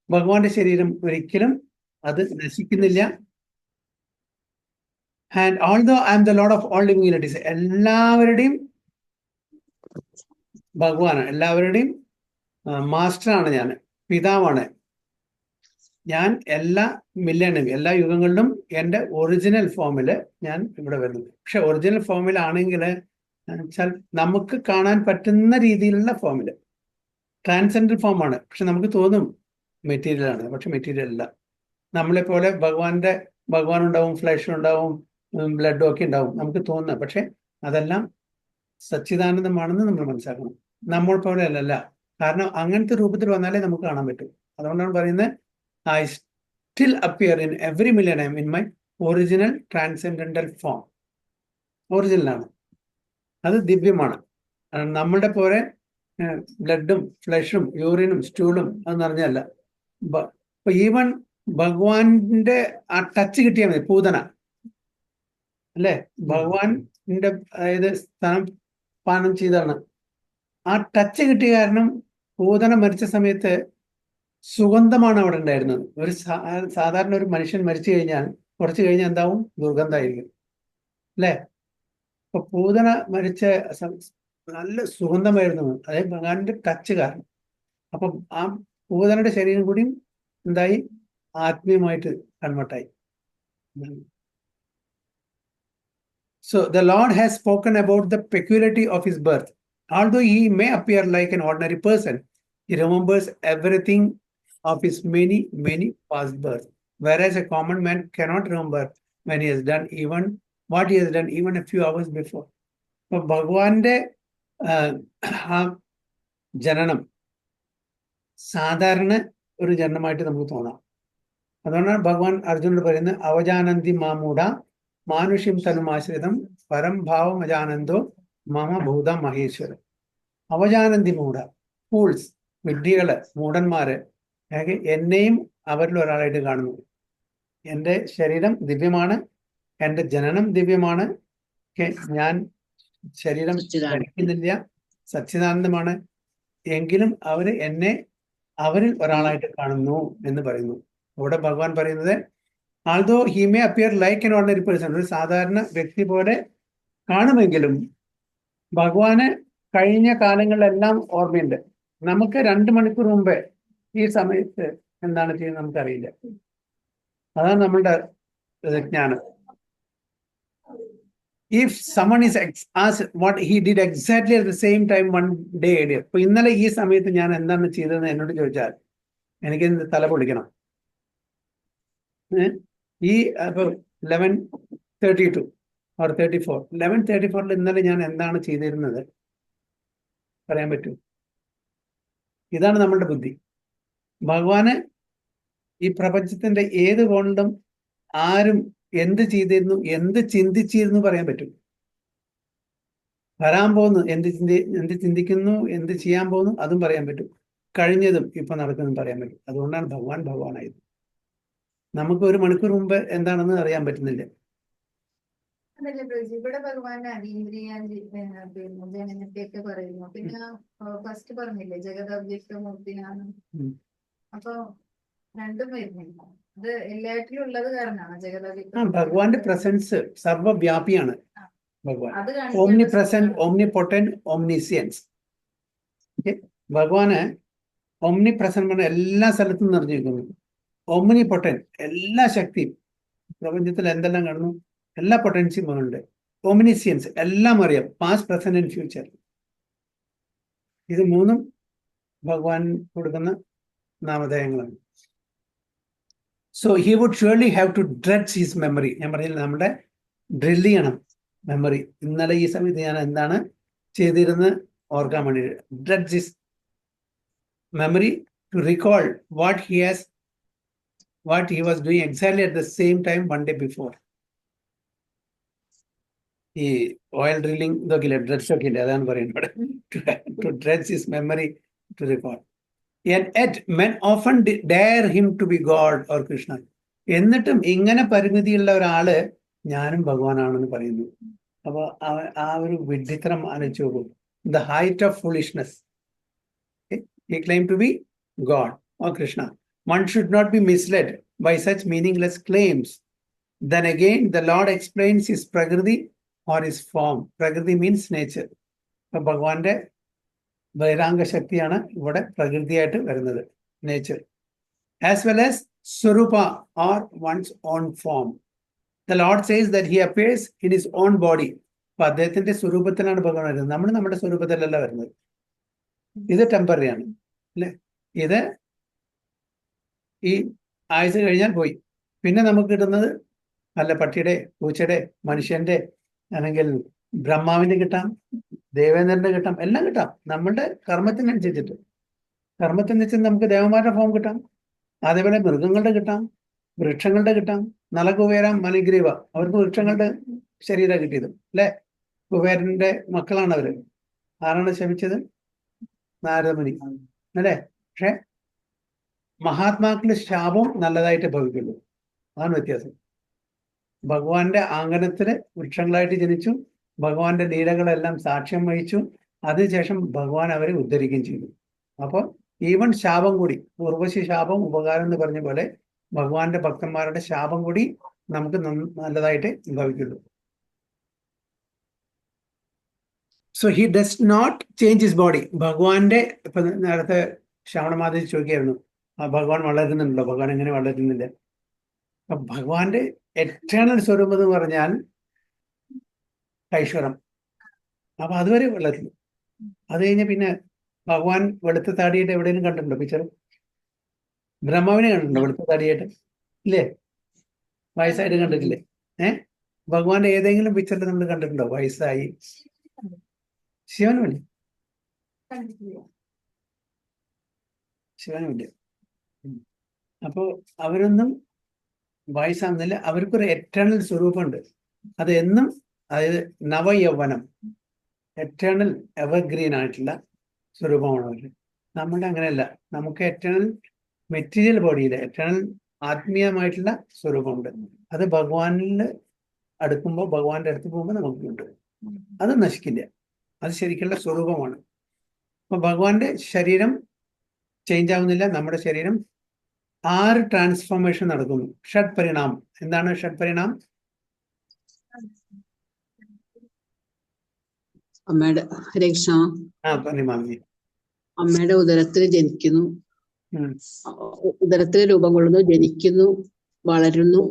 ഭഗവാന്റെ ശരീരം ഒരിക്കലും അത് നശിക്കുന്നില്ല. And although I am the lord of all living entities, എല്ലാവരുടെയും ഭഗവാനാണ്, എല്ലാവരുടെയും മാസ്റ്ററാണ് ഞാൻ, പിതാവാണ് ഞാൻ. എല്ലാ മില്യനും എല്ലാ യുഗങ്ങളിലും എൻ്റെ ഒറിജിനൽ ഫോമില് ഞാൻ ഇവിടെ വരുന്നത്. പക്ഷെ ഒറിജിനൽ ഫോമിലാണെങ്കിൽ വെച്ചാൽ നമുക്ക് കാണാൻ പറ്റുന്ന രീതിയിലുള്ള ഫോമില്, ട്രാൻസെൻഡൽ ഫോമാണ്. പക്ഷെ നമുക്ക് തോന്നും മെറ്റീരിയൽ ആണ്, പക്ഷെ മെറ്റീരിയൽ അല്ല. നമ്മളെപ്പോലെ ഭഗവാൻ ഉണ്ടാവും, ഫ്ലഷ് ഉണ്ടാവും, ബ്ലഡും ഒക്കെ ഉണ്ടാവും, നമുക്ക് തോന്നുന്നത്. പക്ഷെ അതെല്ലാം സച്ചിദാനന്ദമാണെന്ന് നമ്മൾ മനസ്സിലാക്കണം. നമ്മൾ പോലെ അല്ലല്ല. കാരണം അങ്ങനത്തെ രൂപത്തിൽ വന്നാലേ നമുക്ക് കാണാൻ പറ്റും. അതുകൊണ്ടാണ് പറയുന്നത് I still appear in every millennium in my original transcendental form. ഒറിജിനലാണ്, അത് ദിവ്യമാണ്. നമ്മളുടെ പോലെ ബ്ലഡും ഫ്ലഷും യൂറിനും സ്റ്റൂളും അത് നിറഞ്ഞല്ല. ഇപ്പൊ ഈവൻ ഭഗവാന്റെ ആ ടച്ച് കിട്ടിയാൽ മതി. പൂതന അല്ലേ, ഭഗവാന്റെ അതായത് സ്ഥാനം പാനം ചെയ്താണ്. ആ ടച്ച് കിട്ടിയ കാരണം പൂതന മരിച്ച സമയത്ത് സുഗന്ധമാണ് അവിടെ ഉണ്ടായിരുന്നത്. ഒരു സാധാരണ ഒരു മനുഷ്യൻ മരിച്ചു കഴിഞ്ഞാൽ കുറച്ച് കഴിഞ്ഞാൽ എന്താവും? ദുർഗന്ധമായിരിക്കും അല്ലേ. അപ്പൊ പൂതന മരിച്ച നല്ല സുഗന്ധമായിരുന്നു, അതായത് ഭഗവാന്റെ ടച്ച് കാരണം. അപ്പൊ ആ പൂതനയുടെ ശരീരം കൂടിയും എന്തായി? ആത്മീയമായിട്ട് കൺവേർട്ടായി. So the Lord has spoken about the peculiarity of his birth. Although he may appear like an ordinary person, he remembers everything of his many past births, whereas a common man cannot remember when he has done even what he has done even a few hours before. So ഭഗവാന്റെ ജനനം സാധാരണ ഒരു ജനനമായിട്ട് നമുക്ക് തോന്നാം. അതുകൊണ്ടാണ് ഭഗവാൻ അർജുനോട് പറയുന്നത്, അവജാനന്തി മാമൂഢ മാനുഷ്യം തനുമാശ്രിതം പരം ഭാവം അജാനന്ദോ മമ ഭൂത മഹേശ്വരൻ. അവജാനന്തി മൂഢ, ഫൂൾസ്, വിഡ്ഢികള്, മൂഢന്മാര് എന്നെയും അവരിൽ ഒരാളായിട്ട് കാണുന്നു. എൻ്റെ ശരീരം ദിവ്യമാണ്, എൻ്റെ ജനനം ദിവ്യമാണ്, ഞാൻ ശരീരം ധരിക്കുന്നില്ല, സച്ചിദാനന്ദമാണ്. എങ്കിലും എന്നെ അവരിൽ ഒരാളായിട്ട് കാണുന്നു എന്ന് പറയുന്നു. ഇവിടെ ഭഗവാൻ പറയുന്നത് ആൾദോ he may appear like an ordinary person, ഒരു സാധാരണ വ്യക്തി പോലെ കാണുമെങ്കിലും ഭഗവാന് കഴിഞ്ഞ കാലങ്ങളിലെല്ലാം ഓർമ്മയുണ്ട്. നമുക്ക് 2 മണിക്കൂർ മുമ്പേ ഈ സമയത്ത് എന്താണ് ചെയ്യുന്നത് നമുക്കറിയില്ല. അതാണ് നമ്മളുടെ ജ്ഞാനം. If someone is asked what he did exactly at the same time one day earlier, ഇപ്പൊ ഇന്നലെ ഈ സമയത്ത് ഞാൻ എന്താണ് ചെയ്തതെന്ന് എന്നോട് ചോദിച്ചാൽ എനിക്ക് തല പൊളിക്കണം. ഈ ഇപ്പൊ 11:32 or 34, 11:34 ഇന്നലെ ഞാൻ എന്താണ് ചെയ്തിരുന്നത് പറയാൻ പറ്റൂ? ഇതാണ് നമ്മളുടെ ബുദ്ധി. ഭഗവാന് ഈ പ്രപഞ്ചത്തിന്റെ ഏത് കോണിലും ആരും എന്ത് ചെയ്തിരുന്നു, എന്ത് ചിന്തിച്ചിരുന്നു പറയാൻ പറ്റും. വരാൻ പോകുന്നു എന്ത് ചിന്തിക്കുന്നു, എന്ത് ചെയ്യാൻ പോകുന്നു അതും പറയാൻ പറ്റും. കഴിഞ്ഞതും ഇപ്പൊ നടക്കുന്നതും പറയാൻ പറ്റും. അതുകൊണ്ടാണ് ഭഗവാനായത്. നമുക്ക് 1 മണിക്കൂർ മുമ്പ് എന്താണെന്ന് അറിയാൻ പറ്റുന്നില്ല. അതല്ലേ പ്രജി, ഇവിടെ ഭഗവാന്റെ അതീന്ദ്രിയ ജനനത്തെയൊക്കെ പറയുന്നു. പിന്നെ ഫസ്റ്റ് പറഞ്ഞില്ലേ ജഗദവ്യക്ത മൂർത്തിനാണ്. അപ്പൊ രണ്ടും വരുന്നില്ല. അത് എല്ലാറ്റിലും ഉള്ളത് കാരണമാണ് ജഗദവ്യക്ത. ഭഗവാന്റെ പ്രസൻസ് സർവവ്യാപിയാണ്. ഭഗവാൻ അത് ഓംനി പ്രസന്റ്, ഓംനി പൊട്ടന്റ്, ഓംനിസിയൻസ്. ഭഗവാന് ഓംനി പ്രസന്റ് പറഞ്ഞ എല്ലാ സ്ഥലത്തും നിറഞ്ഞിരിക്കുന്നു. ഓംനി പൊട്ടന്റ് എല്ലാ ശക്തിയും പ്രപഞ്ചത്തിൽ എന്തെല്ലാം കാണുന്നു എല്ലാ പൊട്ടൻസിയും ഉണ്ട്. ഓംനിസിയൻസ് എല്ലാം അറിയാം, പാസ്റ്റ്, പ്രസന്റ് ആൻഡ് ഫ്യൂച്ചർ. ഇത് 3 ഭഗവാൻ കൊടുക്കുന്ന നാമധേയങ്ങളാണ്. So he would surely have to dredges his memory. ഞാൻ പറഞ്ഞില്ല, നമ്മുടെ ഡ്രിൽ ചെയ്യണം മെമ്മറി. ഇന്നലെ ഈ സമയത്ത് ഞാൻ എന്താണ് ചെയ്തിരുന്നത് ഓർക്കാൻ വേണ്ടി. Dredges his memory to recall what he was doing exactly at the same time one day before. ഈ ഓയിൽ ഡ്രില്ലിംഗ് ഇതൊക്കെ ഇല്ല, ഡ്രെഡ്സ് ഒക്കെ ഇല്ല, അതാണ് പറയുന്നത്. To dredges his memory to recall. And yet men often dare him to be God or Krishna. എന്നിട്ടും ഇങ്ങനെ പരിമിതിയുള്ള ഒരാള് ഞാനും ഭഗവാനാണെന്ന് പറയുന്നു. അപ്പൊ ആ ഒരു വിഡ്ഢിത്തരം ആലോചിച്ചു നോക്കൂ. The height of foolishness. He claimed to be God or Krishna. One should not be misled by such meaningless claims. Then again, the Lord explains his prakriti or his form. Prakriti means nature. അപ്പൊ ഭഗവാന്റെ ബഹിരാംഗ ശക്തിയാണ് ഇവിടെ പ്രകൃതിയായിട്ട് വരുന്നത്, nature. As well as സ്വരൂപ or one's own form. The lord says that he appears in his own body. അപ്പൊ അദ്ദേഹത്തിന്റെ സ്വരൂപത്തിലാണ് ഭഗവാൻ വരുന്നത്. നമ്മൾ നമ്മുടെ സ്വരൂപത്തിലല്ല വരുന്നത്. ഇത് ടെമ്പററി ആണ് അല്ലെ. ഇത് ഈ ആയുസ് കഴിഞ്ഞാൽ പോയി. പിന്നെ നമുക്ക് കിട്ടുന്നത് അല്ല പട്ടിയുടെ, പൂച്ചയുടെ, മനുഷ്യന്റെ, അല്ലെങ്കിൽ ബ്രഹ്മാവിന്റെ കിട്ടാം, ദേവേന്ദ്രന്റെ കിട്ടാം, എല്ലാം കിട്ടാം. നമ്മളുടെ കർമ്മത്തിനനുസരിച്ചിട്ട്. കർമ്മത്തിനനുസരിച്ച് നമുക്ക് ദേവന്മാരുടെ ഫോം കിട്ടാം, അതേപോലെ മൃഗങ്ങളുടെ കിട്ടാം, വൃക്ഷങ്ങളുടെ കിട്ടാം. നളകുബേരം മലിഗ്രീവ, അവർക്ക് വൃക്ഷങ്ങളുടെ ശരീരം കിട്ടിയത് അല്ലെ. കുബേരന്റെ മക്കളാണ് അവര്. ആരാണ് ശപിച്ചത്? നാരദമുനി അല്ലെ. പക്ഷെ മഹാത്മാക്കളുടെ ശാപം നല്ലതായിട്ട് ഭവിക്കുള്ളൂ. അതാണ് വ്യത്യാസം. ഭഗവാന്റെ ആംഗണത്തില് വൃക്ഷങ്ങളായിട്ട് ജനിച്ചു, ഭഗവാന്റെ ലീലകളെല്ലാം സാക്ഷ്യം വഹിച്ചു, അതിനുശേഷം ഭഗവാൻ അവരെ ഉദ്ധരിക്കുകയും ചെയ്തു. അപ്പോൾ ഈവൻ ശാപം കൂടി, ഉർവശി ശാപം ഉപകാരം എന്ന് പറഞ്ഞ പോലെ ഭഗവാന്റെ ഭക്തന്മാരുടെ ശാപം കൂടി നമുക്ക് നല്ലതായിട്ട് ഭവിക്കുള്ളൂ. So he does not change his body. ഭഗവാന്റെ ഇപ്പൊ നേരത്തെ ശ്രാവണമാതി ചോദിക്കായിരുന്നു, ഭഗവാൻ വളരുന്നുണ്ടല്ലോ, ഭഗവാൻ എങ്ങനെ വളരുന്നില്ല? അപ്പൊ ഭഗവാന്റെ എറ്റേണൽ സ്വരൂപം എന്ന് പറഞ്ഞാൽ ഐശ്വരം. അപ്പൊ അതുവരെ വളരുന്നു. അത് കഴിഞ്ഞ് പിന്നെ ഭഗവാൻ വെളുത്ത താടിയായിട്ട് എവിടെയെങ്കിലും കണ്ടിട്ടുണ്ടോ പിക്ചർ? ബ്രഹ്മാവിനെ കണ്ടിട്ടുണ്ടോ വെളുത്ത താടിയായിട്ട്? ഇല്ലേ? വയസ്സായിട്ട് കണ്ടിട്ടില്ലേ? ഭഗവാന്റെ ഏതെങ്കിലും പിക്ചറിൽ നമ്മൾ കണ്ടിട്ടുണ്ടോ വയസ്സായി? ശിവനുമില്ല, ശിവനുമില്ല. അപ്പോ അവരൊന്നും വയസ്സാകുന്നില്ല. അവർക്കൊരു എറ്റേണൽ സ്വരൂപമുണ്ട്. അത് എന്നും, അതായത് നവയൗവനം, എറ്റേണൽ എവർഗ്രീൻ ആയിട്ടുള്ള സ്വരൂപമാണ് അവർ. നമ്മളുടെ അങ്ങനെയല്ല. നമുക്ക് എറ്റേണൽ മെറ്റീരിയൽ ബോഡിയിൽ എറ്റേണൽ ആത്മീയമായിട്ടുള്ള സ്വരൂപമുണ്ട്. അത് ഭഗവാനിൽ അടുക്കുമ്പോൾ, ഭഗവാന്റെ അടുത്ത് പോകുമ്പോൾ നമുക്കുണ്ട്. അത് നശിക്കില്ല. അത് ശരിക്കുള്ള സ്വരൂപമാണ്. അപ്പൊ ഭഗവാന്റെ ശരീരം ചേഞ്ച് ആവുന്നില്ല, നമ്മുടെ ശരീരം 6 ട്രാൻസ്ഫോർമേഷൻ നടക്കുന്നു. ഷഡ് പരിണാമം. എന്താണ് ഷഡ് പരിണാമം? അമ്മയുടെ ഹരേ കൃഷ്ണ. പരിമാമി. അമ്മയുടെ ഉദരത്തിൽ ജനിക്കുന്നു, ഉം. ഉദരത്തിൽ രൂപം കൊള്ളുന്നു, ജനിക്കുന്നു, വളരുന്നു,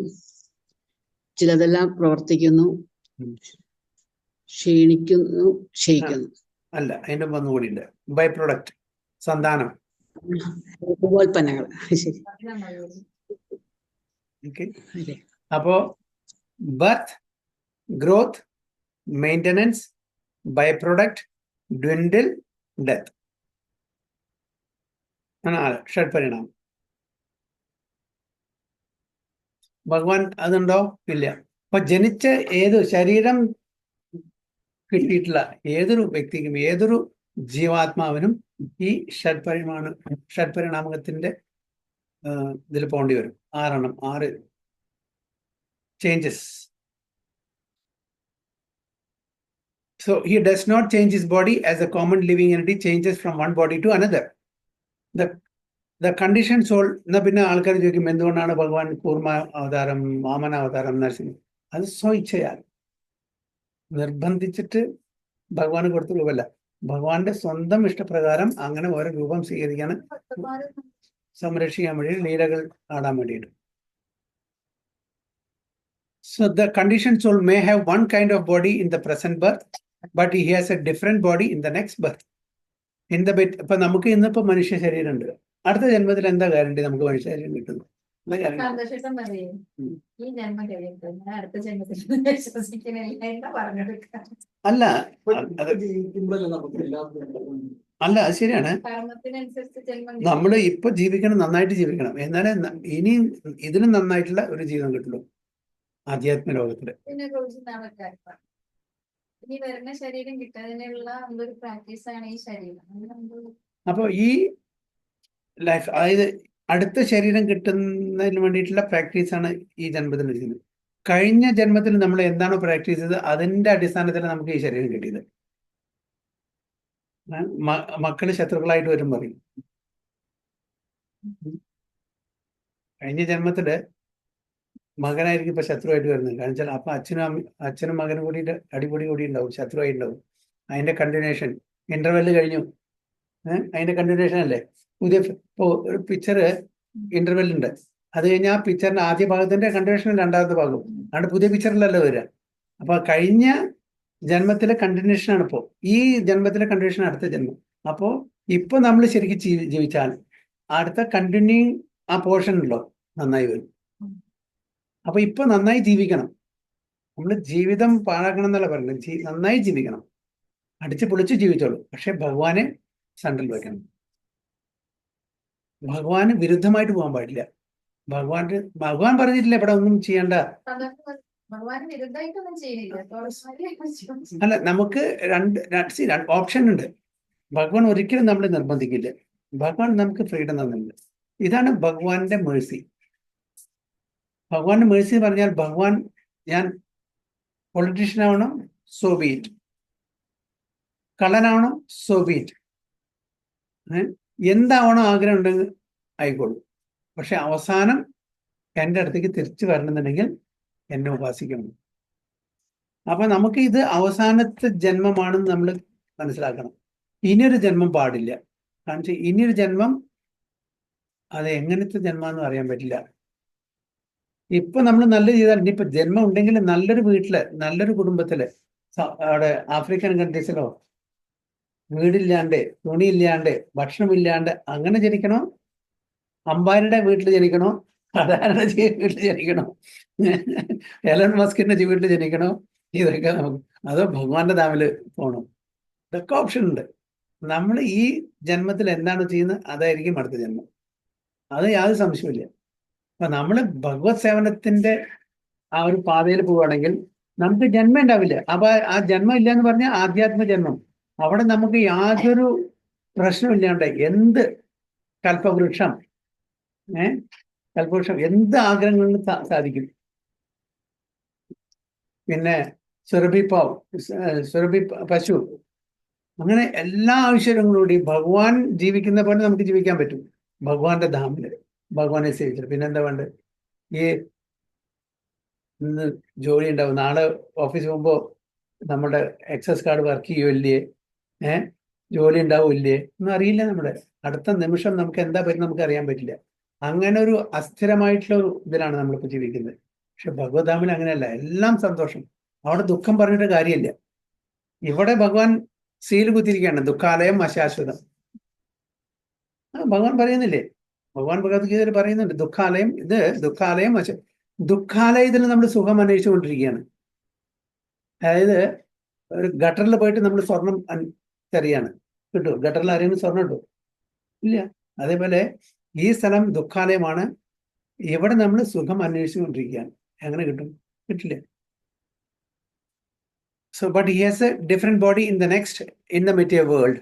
ചിലതെല്ലാം പ്രവർത്തിക്കുന്നു, ഉം. ക്ഷീണിക്കുന്നു, ക്ഷയിക്കുന്നു. അല്ല, അതിന്റെ ഒന്നുകൂടി ഉണ്ട്. ബൈ പ്രൊഡക്റ്റ്, സന്താനം. ഉപോൽപ്പന്നങ്ങൾ. ശരി. ഓക്കെ. ഹരേ. അപ്പോ birth, growth, maintenance, by product, dwindle, death. ഷഡ് പരിണാമം. ഭഗവാൻ അതുണ്ടോ? ഇല്ല. അപ്പൊ ജനിച്ച ഏത് ശരീരം കിട്ടിയിട്ടുള്ള ഏതൊരു വ്യക്തിക്കും, ഏതൊരു ജീവാത്മാവിനും ഈ ഷഡ്പരിണാമത്തിന്റെ ഇതിൽ പോകേണ്ടി വരും. 6 changes. So he does not change his body as a common living entity changes from one body to another. The conditioned soul. എന്നാ പിന്നെ ആൾക്കാർ ചോദിക്കും എന്തുകൊണ്ടാണ് ഭഗവാൻ കൂർമ്മ അവതാരം, വാമന അവതാരം, നരസിംഹ? അത് സ്വയിച്ഛയാൽ, നിർബന്ധിച്ചിട്ട് ഭഗവാന് കൊടുത്ത രൂപമല്ല. ഭഗവാന്റെ സ്വന്തം ഇഷ്ടപ്രകാരം അങ്ങനെ ഓരോ രൂപം സ്വീകരിക്കാൻ, സംരക്ഷിക്കാൻ വേണ്ടി, ലീലകൾ ആടാൻ വേണ്ടിയിട്ട്. So the conditioned soul may have one kind of body in the present birth, but he has a different body in the next birth. ഇപ്പൊ നമുക്ക് ഇന്നിപ്പോ മനുഷ്യ ശരീരം ഉണ്ട്. അടുത്ത ജന്മത്തിൽ എന്താ ഗ്യാരണ്ടി നമുക്ക് മനുഷ്യ ശരീരം കിട്ടുന്നു? സന്തോഷം പറയേ, ഈ ജന്മം കഴിയട്ടെ, ഞാൻ അടുത്ത ജന്മത്തിൽ വിശ്വസിക്കുന്നില്ല എന്താ പറഞ്ഞെടുക്കാം. അല്ല ജീവിക്കുമ്പോഴല്ലേ നമുക്ക് എല്ലാവർക്കും അല്ല, അത് ശരിയാണ്. കർമ്മത്തിനനുസരിച്ച് ജന്മം നമ്മൾ ഇപ്പൊ ജീവിക്കണം, നന്നായിട്ട് ജീവിക്കണം. എന്നാലേ ഇനി ഇതിലും നന്നായിട്ടുള്ള ഒരു ജീവിതം കിട്ടുള്ളൂ ആധ്യാത്മ ലോകത്തില്. പിന്നെ കുറിച്ച് നാളെക്കാർ ഇനി വരുന്ന ശരീരം കിട്ടാതിനുള്ള എന്തൊരു പ്രാക്ടീസാണ് ഈ ശരീരം. അപ്പൊ ഈ ലൈഫ്, അതായത് അടുത്ത ശരീരം കിട്ടുന്നതിന് വേണ്ടിയിട്ടുള്ള പ്രാക്ടീസാണ് ഈ ജന്മത്തിൽ ചെയ്യുന്നത്. കഴിഞ്ഞ ജന്മത്തിൽ നമ്മൾ എന്താണോ പ്രാക്ടീസ് ചെയ്തത് അതിന്റെ അടിസ്ഥാനത്തിൽ നമുക്ക് ഈ ശരീരം കിട്ടിയത്. മക്കള് ശത്രുക്കളായിട്ട് വരും പറയും. കഴിഞ്ഞ ജന്മത്തില് മകനായിരിക്കും ഇപ്പൊ ശത്രുവായിട്ട് വരുന്നത്. കാരണം വെച്ചാൽ അപ്പൊ അച്ഛനും മകനും കൂടിയിട്ട് അടിപൊളി കൂടി ഉണ്ടാവും, ശത്രുവായി ഉണ്ടാവും. അതിന്റെ കണ്ടിന്യൂഷൻ. ഇന്റർവെല് കഴിഞ്ഞു, അതിന്റെ കണ്ടിന്യൂഷൻ അല്ലേ. പുതിയ ഇപ്പോ ഒരു പിക്ചർ ഇന്റർവെല്ലുണ്ട്, അത് കഴിഞ്ഞാൽ ആ പിക്ചറിന്റെ ആദ്യ ഭാഗത്തിന്റെ കണ്ടിന്യൂഷൻ രണ്ടാമത്തെ ഭാഗം, അതുകൊണ്ട് പുതിയ പിക്ചറിലല്ല വരിക. അപ്പൊ കഴിഞ്ഞ ജന്മത്തിലെ കണ്ടിന്യൂഷൻ ആണ് ഇപ്പോ ഈ ജന്മത്തിലെ കണ്ടിന്യൂഷൻ അടുത്ത ജന്മം. അപ്പോ ഇപ്പൊ നമ്മൾ ശരിക്കും ജീവിച്ചാൽ അടുത്ത കണ്ടിന്യൂയിങ് ആ പോർഷൻ ഉണ്ടല്ലോ നന്നായി വരും. അപ്പൊ ഇപ്പൊ നന്നായി ജീവിക്കണം. നമ്മൾ ജീവിതം പാഴാക്കണം എന്നല്ല പറയുന്നത്, നന്നായി ജീവിക്കണം, അടിച്ച് പൊളിച്ച് ജീവിച്ചോളൂ. പക്ഷെ ഭഗവാനെ സെൻട്രൽ വെക്കണം. ഭഗവാന് വിരുദ്ധമായിട്ട് പോകാൻ പാടില്ല. ഭഗവാൻ പറഞ്ഞിട്ടില്ല ഇവിടെ ഒന്നും ചെയ്യണ്ട. ഭഗവാൻ വിരുദ്ധമായിട്ടൊന്നും ചെയ്യുന്നില്ല. അല്ല, നമുക്ക് രണ്ട് ഓപ്ഷൻ ഉണ്ട്. ഭഗവാൻ ഒരിക്കലും നമ്മളെ നിർബന്ധിക്കില്ല. ഭഗവാൻ നമുക്ക് ഫ്രീഡം തന്നിട്ടുണ്ട്. ഇതാണ് ഭഗവാന്റെ മേഴ്സി. ഭഗവാന്റെ മേഴ്സി പറഞ്ഞാൽ ഭഗവാൻ, ഞാൻ പൊളിറ്റീഷ്യൻ ആവണം, സോ ബി ഇറ്റ്. കള്ളനാവണം, സോ ബി ഇറ്റ്. എന്താവണോ ആഗ്രഹം ഉണ്ടെങ്കിൽ ആയിക്കോളൂ. പക്ഷെ അവസാനം എൻ്റെ അടുത്തേക്ക് തിരിച്ചു വരണമെന്നുണ്ടെങ്കിൽ എന്നെ ഉപാസിക്കണം. അപ്പൊ നമുക്ക് ഇത് അവസാനത്തെ ജന്മമാണെന്ന് നമ്മൾ മനസ്സിലാക്കണം. ഇനിയൊരു ജന്മം പാടില്ല. കാരണം ഇനിയൊരു ജന്മം അത് എങ്ങനത്തെ ജന്മമെന്ന് അറിയാൻ പറ്റില്ല. ഇപ്പൊ നമ്മൾ നല്ല ചെയ്താൽ, ഇനിയിപ്പോ ജന്മം ഉണ്ടെങ്കിൽ നല്ലൊരു വീട്ടില്, നല്ലൊരു കുടുംബത്തില്, അവിടെ ആഫ്രിക്കൻ കൺട്രീസിലോ വീടില്ലാണ്ട്, തുണിയില്ലാണ്ട്, ഭക്ഷണമില്ലാണ്ട് അങ്ങനെ ജനിക്കണോ? അംബാനിയുടെ വീട്ടിൽ ജനിക്കണോ? അദാനിയുടെ വീട്ടിൽ ജനിക്കണോ? എലൺ മസ്കിന്റെ വീട്ടിൽ ജനിക്കണോ? ഇതൊക്കെ നമുക്ക്, അതോ ഭഗവാന്റെ ധാമില് പോകണോ? ഇതൊക്കെ ഓപ്ഷൻ ഉണ്ട്. നമ്മൾ ഈ ജന്മത്തിൽ എന്താണ് ചെയ്യുന്നത് അതായിരിക്കും അടുത്ത ജന്മം. അത് യാതൊരു സംശയമില്ല. അപ്പൊ നമ്മൾ ഭഗവത് സേവനത്തിന്റെ ആ ഒരു പാതയിൽ പോവുകയാണെങ്കിൽ നമുക്ക് ജന്മം ഉണ്ടാവില്ല. അപ്പൊ ആ ജന്മം ഇല്ല എന്ന് പറഞ്ഞാൽ ആധ്യാത്മ ജന്മം. അവിടെ നമുക്ക് യാതൊരു പ്രശ്നമില്ലാണ്ട് എന്ത് കൽപ്പവൃക്ഷം കൽപ്പവൃക്ഷം എന്ത് ആഗ്രഹങ്ങളും സാധിക്കും. പിന്നെ സുരഭി പശു, അങ്ങനെ എല്ലാ ആവശ്യങ്ങളോടും ഭഗവാൻ ജീവിക്കുന്ന പോലെ നമുക്ക് ജീവിക്കാൻ പറ്റും ഭഗവാന്റെ ധാമില്. ഭഗവാനെ സേവിച്ചത്. പിന്നെന്താ വേണ്ടത്? ഈ ഇന്ന് ജോലി ഉണ്ടാവും, നാളെ ഓഫീസിൽ പോകുമ്പോൾ നമ്മുടെ എക്സസ് കാർഡ് വർക്ക് ചെയ്യുമല്ലേ, ജോലി ഉണ്ടാവില്ലേ ഒന്നും അറിയില്ല. നമ്മുടെ അടുത്ത നിമിഷം നമുക്ക് എന്താ പറ്റും നമുക്ക് അറിയാൻ പറ്റില്ല. അങ്ങനെ ഒരു അസ്ഥിരമായിട്ടുള്ള ഒരു ഇതിലാണ് നമ്മളിപ്പോൾ ജീവിക്കുന്നത്. പക്ഷെ ഭഗവദ്ധാമിൽ അങ്ങനെയല്ല, എല്ലാം സന്തോഷം. അവിടെ ദുഃഖം പറഞ്ഞിട്ട് കാര്യമില്ല. ഇവിടെ ഭഗവാൻ സീൽ കുത്തിരിക്കുകയാണ്, ദുഃഖാലയം അശാശ്വതം. ഭഗവാൻ പറയുന്നില്ലേ, ഭഗവാൻ ഭഗവത്ഗീതയിൽ പറയുന്നുണ്ട് ദുഃഖാലയം, ഇത് ദുഃഖാലയം ദുഃഖാലയത്തിൽ നമ്മൾ സുഖം അന്വേഷിച്ചുകൊണ്ടിരിക്കുകയാണ്. അതായത് ഒരു ഗട്ടറിൽ പോയിട്ട് നമ്മൾ സ്വർണം തെറിയാണ്, കിട്ടുമോ? ഗട്ടറിൽ ആരെങ്കിലും സ്വർണം കിട്ടുമോ? ഇല്ല. അതേപോലെ ഈ സ്ഥലം ദുഃഖാലയമാണ്, ഇവിടെ നമ്മൾ സുഖം അന്വേഷിച്ചുകൊണ്ടിരിക്കുകയാണ്. എങ്ങനെ കിട്ടും? കിട്ടില്ല. So, but he has a different body in the next, in the material world.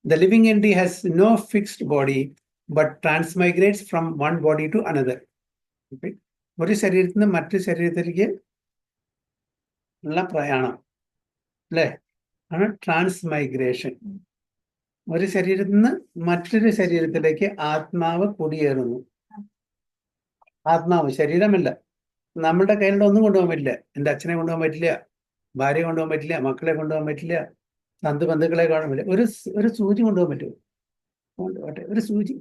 The living entity has no fixed body, but transmigrates from one body to another. Okay? ഒരു ശരീരത്തിൽ നിന്ന് മറ്റു ശരീരത്തിലേക്ക് ഉള്ള പ്രയാണം അല്ലേ, ആണ് ട്രാൻസ്മൈഗ്രേഷൻ. ഒരു ശരീരത്തിൽ നിന്ന് മറ്റൊരു ശരീരത്തിലേക്ക് ആത്മാവ് കുടിയേറുന്നു. ആത്മാവ്, ശരീരമല്ല. നമ്മളുടെ കയ്യിലുള്ള ഒന്നും കൊണ്ടുപോകാൻ പറ്റില്ല. എൻ്റെ അച്ഛനെ കൊണ്ടുപോകാൻ പറ്റില്ല, ഭാര്യയെ കൊണ്ടുപോകാൻ പറ്റില്ല, മക്കളെ കൊണ്ടുപോകാൻ പറ്റില്ല, ബന്ധുക്കളെ കാണാൻ പറ്റില്ല. ഒരു സൂചി കൊണ്ടുപോകാൻ പറ്റുമോ? കൊണ്ടുപോട്ടെ, ഒരു സൂചി.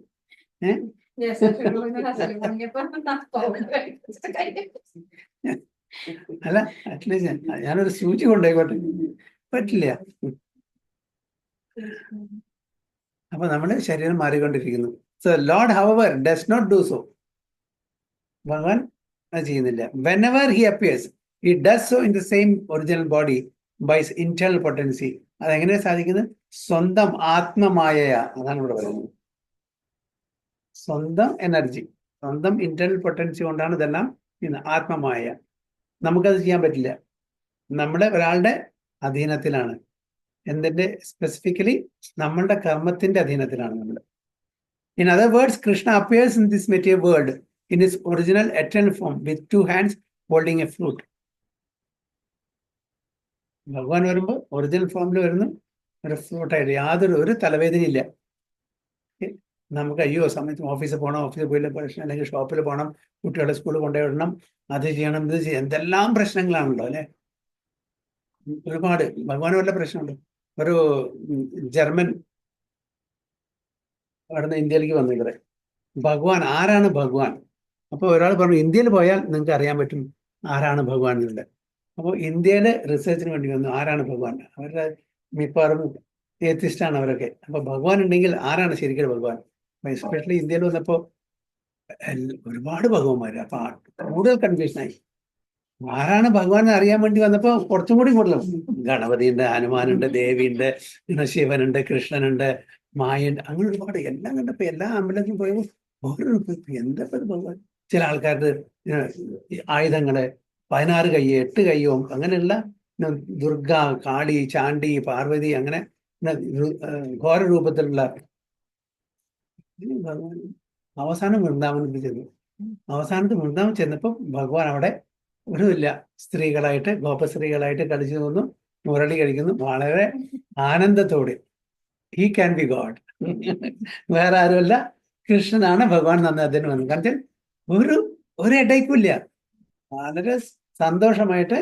അല്ല, അറ്റ്ലീസ്റ്റ് ഞാനൊരു സൂചി കൊണ്ടുപോയിക്കോട്ടെ, പറ്റില്ല. അപ്പൊ നമ്മുടെ ശരീരം മാറിക്കൊണ്ടിരിക്കുന്നു. So lord however does not do so. ഭഗവാൻ അത് ചെയ്യുന്നില്ല. Whenever he appears he does so in the same original body by his internal potency. അതെങ്ങനെയാണ് സാധിക്കുന്നത്? സ്വന്തം ആത്മമായ, അതാണ് ഇവിടെ പറയുന്നത്. സ്വന്തം എനർജി, സ്വന്തം ഇന്റേണൽ പൊട്ടൻസി കൊണ്ടാണ് ഇതെല്ലാം ആത്മമായ. നമുക്കത് ചെയ്യാൻ പറ്റില്ല. നമ്മുടെ ഒരാളുടെ അധീനത്തിലാണ്. എന്തിന്റെ? സ്പെസിഫിക്കലി നമ്മളുടെ കർമ്മത്തിന്റെ അധീനത്തിലാണ് നമ്മൾ. In other words, Krishna appears in this material world in his original eternal form with two hands holding a flute. ഭഗവാൻ വരുമ്പോൾ ഒറിജിനൽ ഫോമിൽ വരുന്നു, ഒരു ഫ്ലൂട്ടായിട്ട്. ഒരു തലവേദനയില്ല നമുക്ക്. അയ്യോ, സമയത്ത് ഓഫീസിൽ പോകണം, ഓഫീസിൽ പോയില്ല പ്രശ്നം, അല്ലെങ്കിൽ ഷോപ്പിൽ പോകണം, കുട്ടികളെ സ്കൂളിൽ കൊണ്ടുപോയിടണം, അത് ചെയ്യണം, ഇത് ചെയ്യണം, എന്തെല്ലാം പ്രശ്നങ്ങളാണല്ലോ അല്ലെ. ഒരുപാട്. ഭഗവാൻ വല്ല പ്രശ്നമുണ്ട്. ഒരു ജർമ്മൻ അവിടുന്ന് ഇന്ത്യയിലേക്ക് വന്നിവിടെ. ഭഗവാൻ ആരാണ് ഭഗവാൻ? അപ്പോൾ ഒരാൾ പറഞ്ഞു ഇന്ത്യയിൽ പോയാൽ നിങ്ങൾക്ക് അറിയാൻ പറ്റും ആരാണ് ഭഗവാൻ എന്നുള്ളത്. അപ്പോൾ ഇന്ത്യയിലെ റിസർച്ചിന് വേണ്ടി വന്നു, ആരാണ് ഭഗവാൻ? അവരുടെ മിക്കവാറും ഏത്തിസ്റ്റാണ് അവരൊക്കെ. അപ്പോൾ ഭഗവാൻ ഉണ്ടെങ്കിൽ ആരാണ് ശരിക്കും ഭഗവാൻ? എസ്പെഷ്യലി ഇന്ത്യയിൽ വന്നപ്പോൾ ഒരുപാട് ഭഗവാന്മാർ. അപ്പൊ കൂടുതൽ കൺഫ്യൂഷനായി. ആരാണ് ഭഗവാൻ എന്ന് അറിയാൻ വേണ്ടി വന്നപ്പോൾ കുറച്ചും കൂടി കൂടുതലും ഗണപതിയുണ്ട്, ഹനുമാനുണ്ട്, ദേവിയുണ്ട്, ശിവനുണ്ട്, കൃഷ്ണനുണ്ട്, മായുണ്ട്, അങ്ങനെ ഒരുപാട്. എല്ലാം കണ്ടപ്പോൾ എല്ലാ അമ്പലത്തിലും പോയപ്പോൾ ഓരോ എന്താ ഭഗവാൻ. ചില ആൾക്കാർക്ക് ആയുധങ്ങള് 16 കൈ 8 കൈയോ അങ്ങനെയുള്ള ദുർഗ, കാളി, ചാണ്ടി, പാർവതി, അങ്ങനെ ഘോര രൂപത്തിലുള്ള. അവസാനം വൃന്ദാവനത്തിൽ ചെന്നു. അവസാനത്ത് വൃന്ദാവൻ ചെന്നപ്പോൾ ഭഗവാൻ അവിടെ ഒരുമില്ല, സ്ത്രീകളായിട്ട്, ഗോപസ്ത്രീകളായിട്ട് കളിച്ചു തോന്നുന്നു, മുരളി കഴിക്കുന്നു, വളരെ ആനന്ദത്തോടെ. He can be God. വേറെ ആരുമല്ല, കൃഷ്ണനാണ് ഭഗവാൻ എന്ന് അതിന് വന്നു. കാരണം ഒരു ഇടയ്ക്കില്ല, വളരെ സന്തോഷമായിട്ട്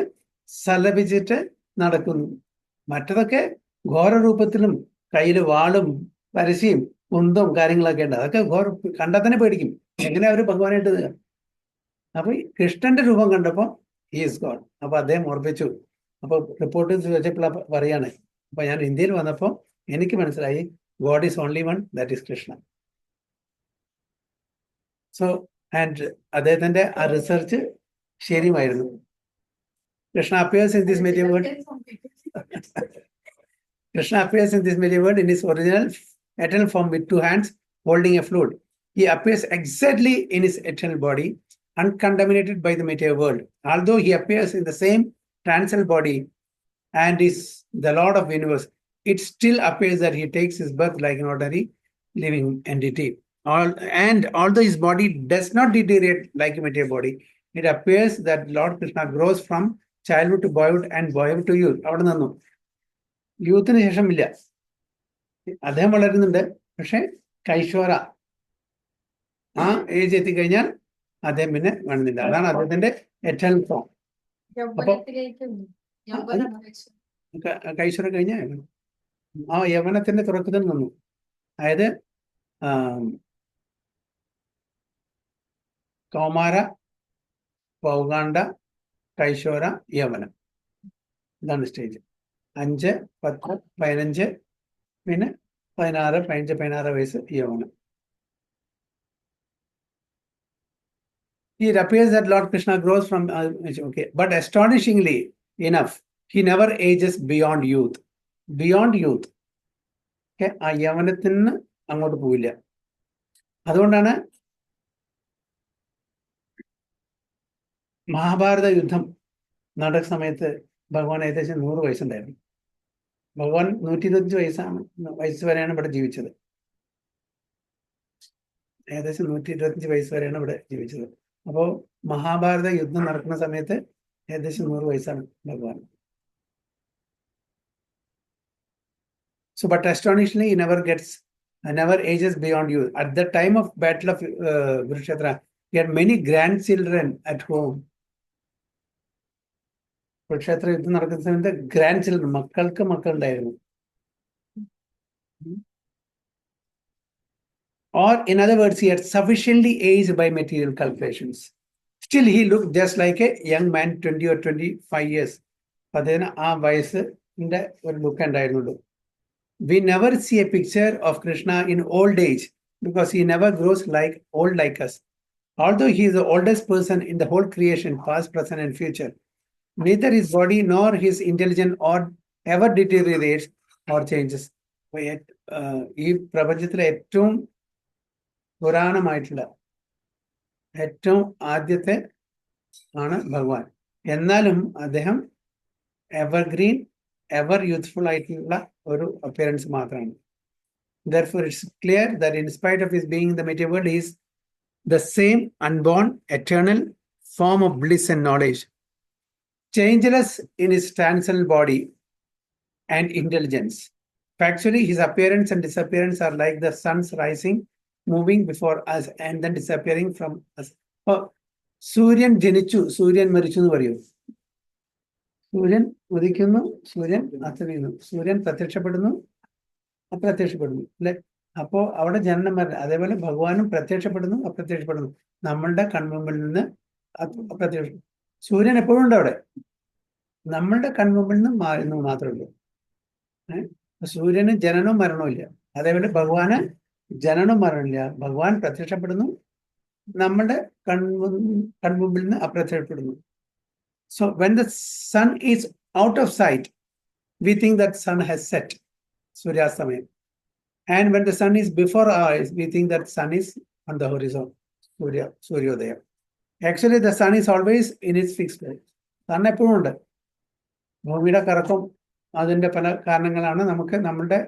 സലപിച്ചിട്ട് നടക്കുന്നു. മറ്റതൊക്കെ ഘോരരൂപത്തിലും കയ്യിൽ വാളും പരസ്യം കുന്തവും കാര്യങ്ങളൊക്കെ ഉണ്ട്. അതൊക്കെ കണ്ടാൽ തന്നെ പേടിക്കും. എങ്ങനെ അവർ ഭഗവാനായിട്ട്? അപ്പൊ കൃഷ്ണന്റെ രൂപം കണ്ടപ്പോൾ ഹി ഈസ് ഗോഡ്. അപ്പൊ അദ്ദേഹം ഓർപ്പിച്ചു. അപ്പൊ റിപ്പോർട്ട് വെച്ചപ്പോൾ പറയാണ്, അപ്പൊ ഞാൻ ഇന്ത്യയിൽ വന്നപ്പോൾ എനിക്ക് മനസ്സിലായി God is only one, that is Krishna. So and അദ്ദേഹത്തിന്റെ ആ റിസർച്ച് ശരിയുമായിരുന്നു. Krishna appears in this material world. Krishna appears in this material world in his original eternal form with two hands holding a flute. He appears exactly in his eternal body, uncontaminated by the material world. Although he appears in the same transcendental body and is the Lord of the universe, it still appears that he takes his birth like an ordinary living entity. And although his body does not deteriorate like a material body, it appears that Lord Krishna grows from childhood to boyhood and boyhood to youth. അവിടെ നിന്നു യൂത്തിന് ശേഷം ഇല്ല, അദ്ദേഹം വളരുന്നുണ്ട്. പക്ഷെ കൈശോര ആ age എത്തിക്കഴിഞ്ഞാൽ അദ്ദേഹം പിന്നെ കാണുന്നില്ല. അതാണ് അദ്ദേഹത്തിന്റെ എറ്റേണൽ ഫോം. യൗവനത്തിലേക്കും യൗവനം കൈശ്വരം കഴിഞ്ഞാൽ ആ യവനത്തിന്റെ തുടക്കത്തിൽ നിന്നു. അതായത് കൗമാര, പൗഗാണ്ഡ, കൈശോര, യവനം. ഇതാണ് സ്റ്റേജ്. 5, 10, 15, പിന്നെ 16, 15, 16 വയസ്സ് യവനം. It appears that Lord Krishna grows from okay, but astonishingly enough, he never ages beyond youth. Beyond youth. Okay, ആ യവനത്തിന് അങ്ങോട്ട് പോവില്ല. അതുകൊണ്ടാണ് മഹാഭാരത യുദ്ധം നടക്കുന്ന സമയത്ത് ഭഗവാൻ ഏകദേശം 100 വയസ്സുണ്ടായിരുന്നു. ഭഗവാൻ 125 വയസ്സ് വരെയാണ് ഇവിടെ ജീവിച്ചത്. ഏകദേശം 125 വയസ്സ് വരെയാണ് ഇവിടെ ജീവിച്ചത്. അപ്പോൾ മഹാഭാരത യുദ്ധം നടക്കുന്ന സമയത്ത് ഏകദേശം 100 വയസ്സാണ് ഭഗവാൻ. So, but astonishingly, he never ages beyond youth. At the time of battle of Kurukshetra, he had many grandchildren at home. Kurukshetra യുദ്ധം നടക്കുന്ന സമയത്ത് ഗ്രാൻഡ് ചിൽഡ്രൻ, മക്കൾക്ക് മക്കളുണ്ടായിരുന്നു. Or in other words, he had sufficiently aged by material calculations. Still, he looked just like a young man, 20 or 25 years. അദ്ദേഹത്തിന് ആ വയസ്സിന്റെ ഒരു look ഉണ്ടായിരുന്നുള്ളൂ. We never see a picture of Krishna in old age because he never grows old like us. Although he is the oldest person in the whole creation, past, present, and future, neither his body nor his intelligence or ever deteriorates or changes. ഈ പ്രപഞ്ചത്തിലെ ഏറ്റവും പുരാണമായിട്ടുള്ള ഏറ്റവും ആദ്യത്തെ ആണ് ഭഗവാൻ. എന്നാലും അദ്ദേഹം evergreen, ever youthful ആയിട്ടുള്ള ഒരു അപ്പിയറൻസ് മാത്രമാണ്. Therefore, it's clear that in spite of his being in the material world, he is the same unborn, eternal form of bliss and knowledge, changeless in his transcendental body and intelligence. Factually, his appearance and disappearance are like the sun's rising, moving before us and then disappearing from us. സൂര്യൻ ജനിച്ചു, സൂര്യൻ മരിച്ചു എന്ന് പറയൂ. സൂര്യൻ ഉദിക്കുന്നു, സൂര്യൻ അസ്തമിക്കുന്നു, സൂര്യൻ പ്രത്യക്ഷപ്പെടുന്നു, അപ്രത്യക്ഷപ്പെടുന്നു, അല്ലെ? അപ്പോ അവിടെ ജനനം മരണം. അതേപോലെ ഭഗവാനും പ്രത്യക്ഷപ്പെടുന്നു, അപ്രത്യക്ഷപ്പെടുന്നു. നമ്മളുടെ കൺമുമ്പിൽ നിന്ന് അപ്രത്യക്ഷ. സൂര്യൻ എപ്പോഴും ഉണ്ട് അവിടെ, നമ്മളുടെ കൺമുമ്പിൽ നിന്ന് മാറുന്നു മാത്രമേ ഉള്ളൂ. സൂര്യന് ജനനവും മരണവും ഇല്ല. അതേപോലെ ഭഗവാന് ജനനവും മരണമില്ല. ഭഗവാൻ പ്രത്യക്ഷപ്പെടുന്നു, നമ്മളുടെ കൺമുമ്പിൽ നിന്ന് അപ്രത്യക്ഷപ്പെടുന്നു. So when the sun is out of sight, we think that sun has set, Suryastamaya. And when the sun is before our eyes, we think that sun is on the horizon, Suryodaya. Actually, the sun is always in its fixed place. Sun എപ്പോഴും ഉണ്ട്. ഭൂമിയുടെ കറക്കം അതിന്റെ പല കാരണങ്ങളാണ് നമുക്ക് നമ്മളുടെ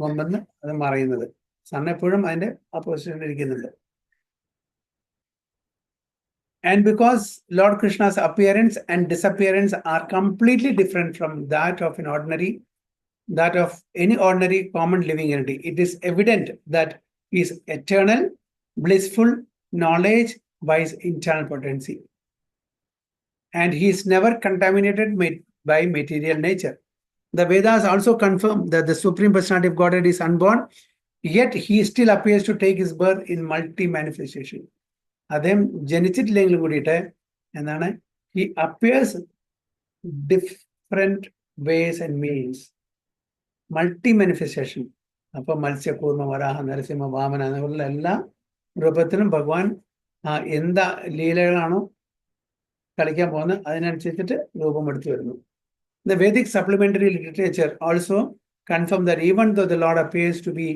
മുമ്പെന്ന് അത് മറയുന്നത്. സൺ എപ്പോഴും അതിന്റെ ഓപ്പോസിഷനിൽ ഇരിക്കുന്നുണ്ട്. And because Lord Krishna's appearance and disappearance are completely different from that of any ordinary common living entity, it is evident that he is eternal, blissful, knowledge by his internal potency. And he is never contaminated by material nature. The Vedas also confirm that the Supreme Personality of Godhead is unborn, yet he still appears to take his birth in multi-manifestation. അദ്ദേഹം ജനിച്ചിട്ടില്ലെങ്കിലും കൂടിയിട്ട് എന്താണ്, he appears different vase and means, multi manifestation. അപ്പൊ മത്സ്യ, കൂർമ്മ, വരാഹ, നരസിംഹ, വാമന എന്നുള്ള എല്ലാ രൂപത്തിലും ഭഗവാൻ എന്താ ലീലകളാണോ കളിക്കാൻ പോകുന്നത് അതിനനുസരിച്ചിട്ട് രൂപമെടുത്തു വരുന്നു. The Vedic supplementary literature also confirm that even though the Lord appears to be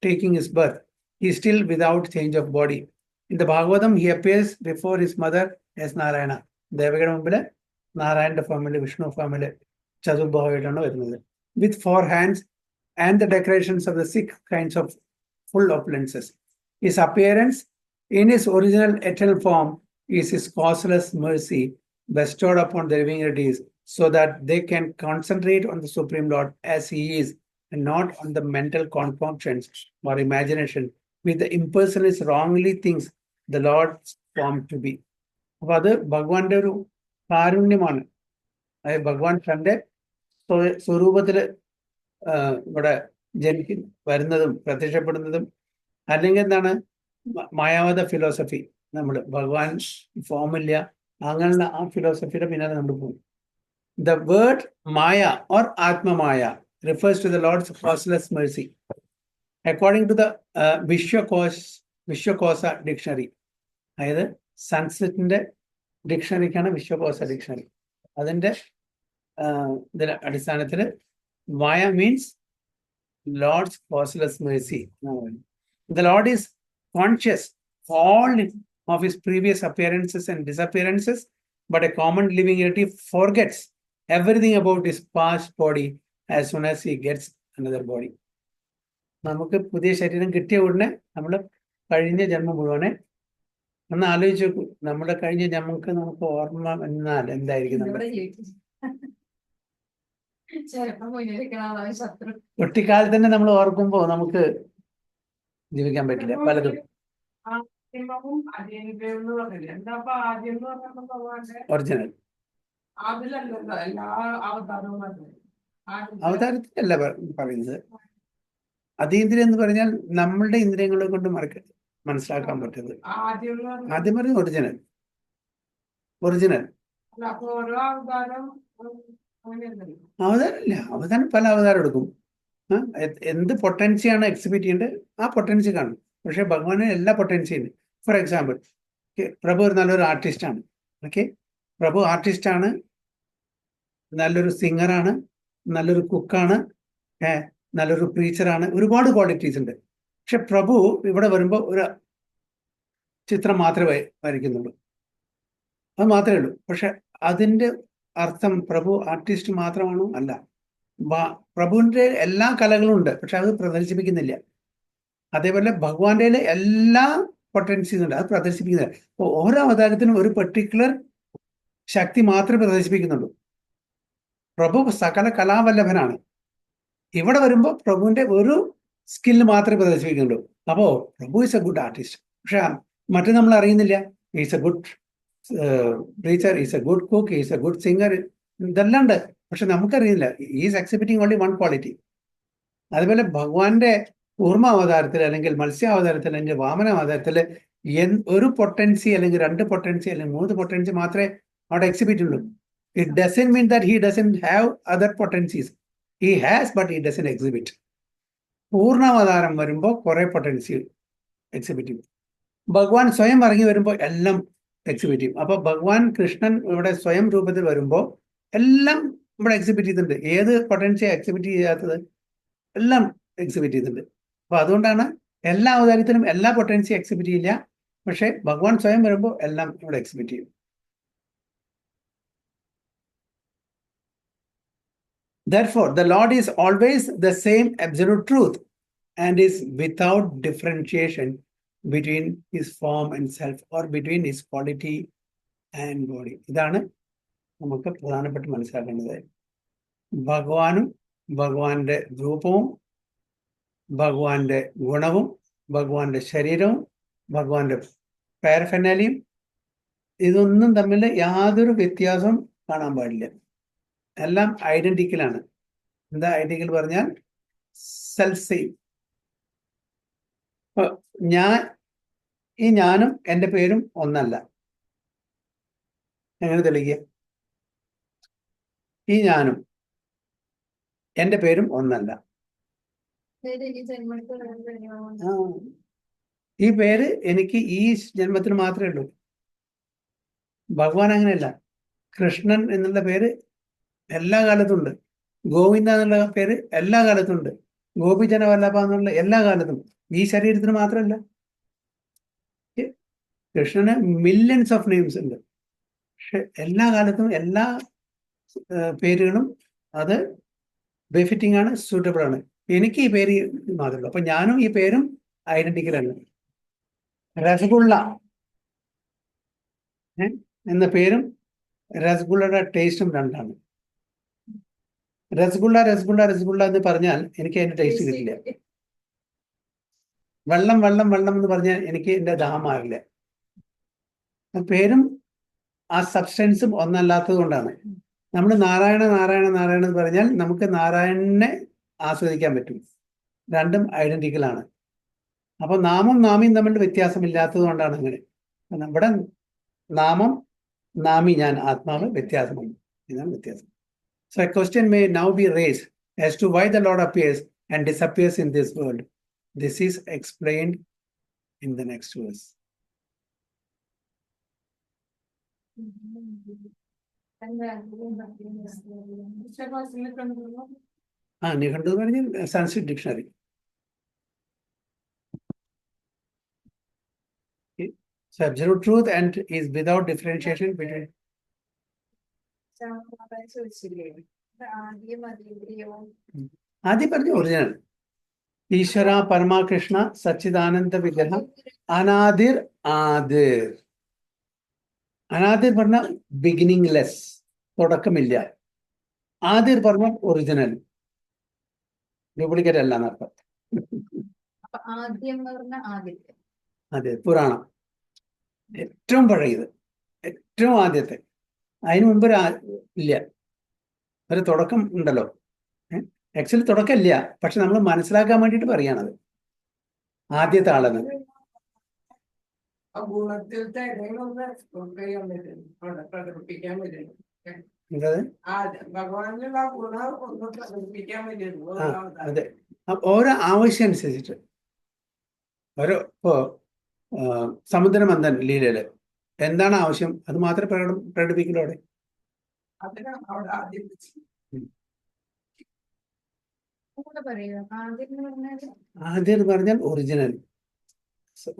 taking his birth, he is still without change of body. In the Bhagavatam, he appears before his mother as Narayana. Devagada mumbile Narayana family, Vishnu family, Chaturbhavayatana varunathu, with 4 hands and the decorations of the 6 kinds of full opulences. His appearance in his original eternal form is his causeless mercy bestowed upon the living entities, so that they can concentrate on the Supreme Lord as he is and not on the mental concoctions or imagination with the impersonalist wrongly thinks the Lord's form to be. അപ്പൊ അത് ഭഗവാന്റെ ഒരു കാരുണ്യമാണ്. അതായത് ഭഗവാൻ തന്റെ സ്വരൂപത്തില് ഇവിടെ വരുന്നതും പ്രത്യക്ഷപ്പെടുന്നതും, അല്ലെങ്കിൽ എന്താണ് മായാവത ഫിലോസഫി, നമ്മൾ ഭഗവാൻ ഫോമില്ല അങ്ങനെയുള്ള ആ ഫിലോസഫിയുടെ പിന്നാലെ നമ്മൾ പോകും. The word Maya or Atma Maya refers to the Lord's causeless mercy. According to the Vishwakosa dictionary, അതായത് സംസ്കൃതത്തിന്റെ ഡിക്ഷണറിക്കാണ് വിശ്വകോശ ഡിക്ഷണറി. അതിന്റെ അടിസ്ഥാനത്തിൽ maya means Lord's causeless mercy. The Lord is conscious all of his previous appearances and disappearances, but a common living entity forgets everything about his past body as soon as he gets another body. നമുക്ക് പുതിയ ശരീരം കിട്ടിയ ഉടനെ നമ്മൾ കഴിഞ്ഞ ജന്മം മുഴുവനെ ഒന്ന് ആലോചിച്ച് നോക്കൂ. നമ്മുടെ കഴിഞ്ഞ ജന്മക്ക് നമുക്ക് ഓർമ്മ എന്നാൽ എന്തായിരിക്കും? നമ്മുടെ കുട്ടിക്കാലത്ത് തന്നെ നമ്മൾ ഓർക്കുമ്പോ നമുക്ക് ജീവിക്കാൻ പറ്റില്ല പലതും. ഒറിജിനൽ അവതാരത്തിലല്ല പറയുന്നത്. അതീന്ദ്രിയം എന്ന് പറഞ്ഞാൽ നമ്മളുടെ ഇന്ദ്രിയങ്ങളെ കൊണ്ട് മനസ്സിലാക്കാൻ പറ്റുന്നത്. ആദ്യം പറയുന്നത് ഒറിജിനൽ. അവതാരമില്ല. അവതാരം പല അവതാരം എടുക്കും. എന്ത് പൊട്ടൻസിയാണ് എക്സിബിറ്റ് ചെയ്യേണ്ടത് ആ പൊട്ടൻസി കാണും. പക്ഷെ ഭഗവാന് എല്ലാ പൊട്ടൻസിയും ഉണ്ട്. ഫോർ എക്സാമ്പിൾ, പ്രഭു ഒരു നല്ലൊരു ആർട്ടിസ്റ്റാണ്. ഓക്കെ, പ്രഭു ആർട്ടിസ്റ്റാണ്, നല്ലൊരു സിംഗറാണ്, നല്ലൊരു കുക്കാണ്, നല്ലൊരു പ്രീച്ചറാണ്, ഒരുപാട് ക്വാളിറ്റീസ് ഉണ്ട്. പക്ഷെ പ്രഭു ഇവിടെ വരുമ്പോൾ ഒരു ചിത്രം മാത്രമേ വരയ്ക്കുന്നുള്ളൂ, അത് മാത്രമേ ഉള്ളൂ. പക്ഷെ അതിൻ്റെ അർത്ഥം പ്രഭു ആർട്ടിസ്റ്റ് മാത്രമാണോ? അല്ല. പ്രഭുവിൻ്റെ എല്ലാ കലകളും ഉണ്ട്, പക്ഷെ അത് പ്രദർശിപ്പിക്കുന്നില്ല. അതേപോലെ ഭഗവാന്റെ എല്ലാ പൊട്ടൻസീസ് ഉണ്ട്, അത് പ്രദർശിപ്പിക്കുന്നില്ല. അപ്പോൾ ഓരോ അവതാരത്തിനും ഒരു പെർട്ടിക്കുലർ ശക്തി മാത്രമേ പ്രദർശിപ്പിക്കുന്നുള്ളൂ. പ്രഭു സകല കലാവല്ലഭനാണ്. ഇവിടെ വരുമ്പോൾ പ്രഭുവിന്റെ ഒരു സ്കില്ല് മാത്രമേ പ്രദർശിപ്പിക്കുന്നുള്ളൂ. അപ്പോൾ പ്രഭു ഈസ് എ ഗുഡ് ആർട്ടിസ്റ്റ്. പക്ഷെ മറ്റു നമ്മൾ അറിയുന്നില്ല. Is A good preacher, is A good cook, is A good singer, ഇതെല്ലാം ഉണ്ട്. പക്ഷെ നമുക്കറിയില്ല. Is exhibiting only one quality. അതുപോലെ ഭഗവാന്റെ കൂർമ്മ അവതാരത്തിൽ അല്ലെങ്കിൽ മത്സ്യാവതാരത്തിൽ അല്ലെങ്കിൽ വാമന അവതാരത്തിൽ ഒരു പൊട്ടൻസി അല്ലെങ്കിൽ രണ്ട് പൊട്ടൻസി അല്ലെങ്കിൽ മൂന്ന് പൊട്ടൻസി മാത്രമേ അവിടെ എക്സിബിറ്റ് ഉള്ളൂ. It doesn't mean that he doesn't have other potencies. He has, but he doesn't exhibit. പൂർണ്ണാവതാരം വരുമ്പോൾ കുറെ പൊട്ടൻസി എക്സിബിറ്റ് ചെയ്യും. ഭഗവാൻ സ്വയം ഇറങ്ങി വരുമ്പോൾ എല്ലാം എക്സിബിറ്റ് ചെയ്യും. അപ്പൊ ഭഗവാൻ കൃഷ്ണൻ ഇവിടെ സ്വയം രൂപത്തിൽ വരുമ്പോൾ എല്ലാം ഇവിടെ എക്സിബിറ്റ് ചെയ്തിട്ടുണ്ട്. ഏത് പൊട്ടൻസിയാണ് എക്സിബിറ്റ് ചെയ്യാത്തത്? എല്ലാം എക്സിബിറ്റ് ചെയ്തിട്ടുണ്ട്. അപ്പൊ അതുകൊണ്ടാണ് എല്ലാ അവതാരത്തിലും എല്ലാ പൊട്ടൻസി എക്സിബിറ്റ് ചെയ്യില്ല. പക്ഷെ ഭഗവാൻ സ്വയം വരുമ്പോൾ എല്ലാം ഇവിടെ എക്സിബിറ്റ് ചെയ്യും. Therefore, the Lord is always the same absolute truth and is without differentiation between his form and self or between his quality and body. ഇതാണ് നമുക്ക് പ്രധാനപ്പെട്ട് മനസ്സിലാക്കേണ്ടത്. ഭഗവാനും ഭഗവാന്റെ രൂപവും ഭഗവാന്റെ ഗുണവും ഭഗവാന്റെ ശരീരവും ഭഗവാന്റെ പാരഫെർനാലിയും ഇതൊന്നും തമ്മിൽ യാതൊരു വ്യത്യാസവും കാണാൻ പാടില്ല. എല്ലാം ഐഡന്റിക്കലാണ്. എന്താ ഐഡന്റിക്കൽ പറഞ്ഞാൽ? Self same. ഞാനും എൻ്റെ പേരും ഒന്നല്ല. എങ്ങനെ തെളിയിക്കുക? ഈ ഞാനും എൻ്റെ പേരും ഒന്നല്ല. ഈ പേര് എനിക്ക് ഈ ജന്മത്തിന് മാത്രമേ ഉള്ളൂ. ഭഗവാൻ അങ്ങനെയല്ല. കൃഷ്ണൻ എന്നുള്ള പേര് എല്ലാ കാലത്തും ഉണ്ട്. ഗോവിന്ദ എന്നുള്ള പേര് എല്ലാ കാലത്തും ഉണ്ട്. ഗോപിജന വല്ലഭ എന്നുള്ള എല്ലാ കാലത്തും. ഈ ശരീരത്തിന് മാത്രമല്ല. കൃഷ്ണന് മില്യൺസ് ഓഫ് നെയിംസ് ഉണ്ട്. പക്ഷെ എല്ലാ കാലത്തും എല്ലാ പേരുകളും അത് ബെഫിറ്റിംഗ് ആണ്, സൂട്ടബിൾ ആണ്. എനിക്ക് ഈ പേര് മാത്രമല്ല. അപ്പൊ ഞാനും ഈ പേരും ഐഡന്റിക്കലാണ്. രസഗുള്ള എന്ന പേരും രസഗുള്ളയുടെ ടേസ്റ്റും രണ്ടാണ്. രസഗുള്ള രസഗുള്ള രസഗുള്ള എന്ന് പറഞ്ഞാൽ എനിക്ക് അതിന്റെ ടേസ്റ്റ് കിട്ടില്ല. വെള്ളം വെള്ളം വെള്ളം എന്ന് പറഞ്ഞാൽ എനിക്ക് എൻ്റെ ദാഹം മാറില്ല. പേരും ആ സബ്സ്റ്റൻസും ഒന്നല്ലാത്തത് കൊണ്ടാണ്. നമ്മൾ നാരായണ നാരായണ നാരായണ എന്ന് പറഞ്ഞാൽ നമുക്ക് നാരായണനെ ആസ്വദിക്കാൻ പറ്റും. രണ്ടും ഐഡന്റിക്കലാണ്. അപ്പൊ നാമം നാമിയും തമ്മിൽ വ്യത്യാസമില്ലാത്തത് കൊണ്ടാണ് അങ്ങനെ. നമ്മുടെ നാമം നാമി ഞാൻ ആത്മാവ് വ്യത്യാസമുണ്ട്. ഇതാണ് വ്യത്യാസം. So a question may now be raised as to why the Lord appears and disappears in this world. This is explained in the next verse. Nighadu എന്ന് പറഞ്ഞാൽ Sanskrit dictionary. So absolute truth and is without differentiation between. ആദ്യം പറഞ്ഞ original ഈശ്വര പരമാകൃഷ്ണ സച്ചിദാനന്ദ വിഗ്രഹം അനാദിർ ആദിർ. അനാദിർ പറഞ്ഞ beginning less, തുടക്കമില്ല. Adhir പറഞ്ഞ original, duplicate അല്ല എന്നർത്ഥം. അതെ, പുരാണം, ഏറ്റവും പഴയത്, ഏറ്റവും ആദ്യത്തെ. അതിന് മുമ്പ് ഇല്ല, ഒരു തുടക്കം ഉണ്ടല്ലോ. ആക്ച്വലി തുടക്കമില്ല, പക്ഷെ നമ്മൾ മനസ്സിലാക്കാൻ വേണ്ടിയിട്ട് പറയാണത് ആദ്യത്തെ ആളെന്ന്. അതെ, ഓരോ ആവശ്യം അനുസരിച്ചിട്ട്. ഓരോ ഇപ്പോ സമുദ്രമന്ഥൻ ലീലയില് എന്താണ് ആവശ്യം അത് മാത്രമേ പ്രകടിപ്പിക്കുള്ളൂ അവിടെ. ആദ്യം എന്ന് പറഞ്ഞാൽ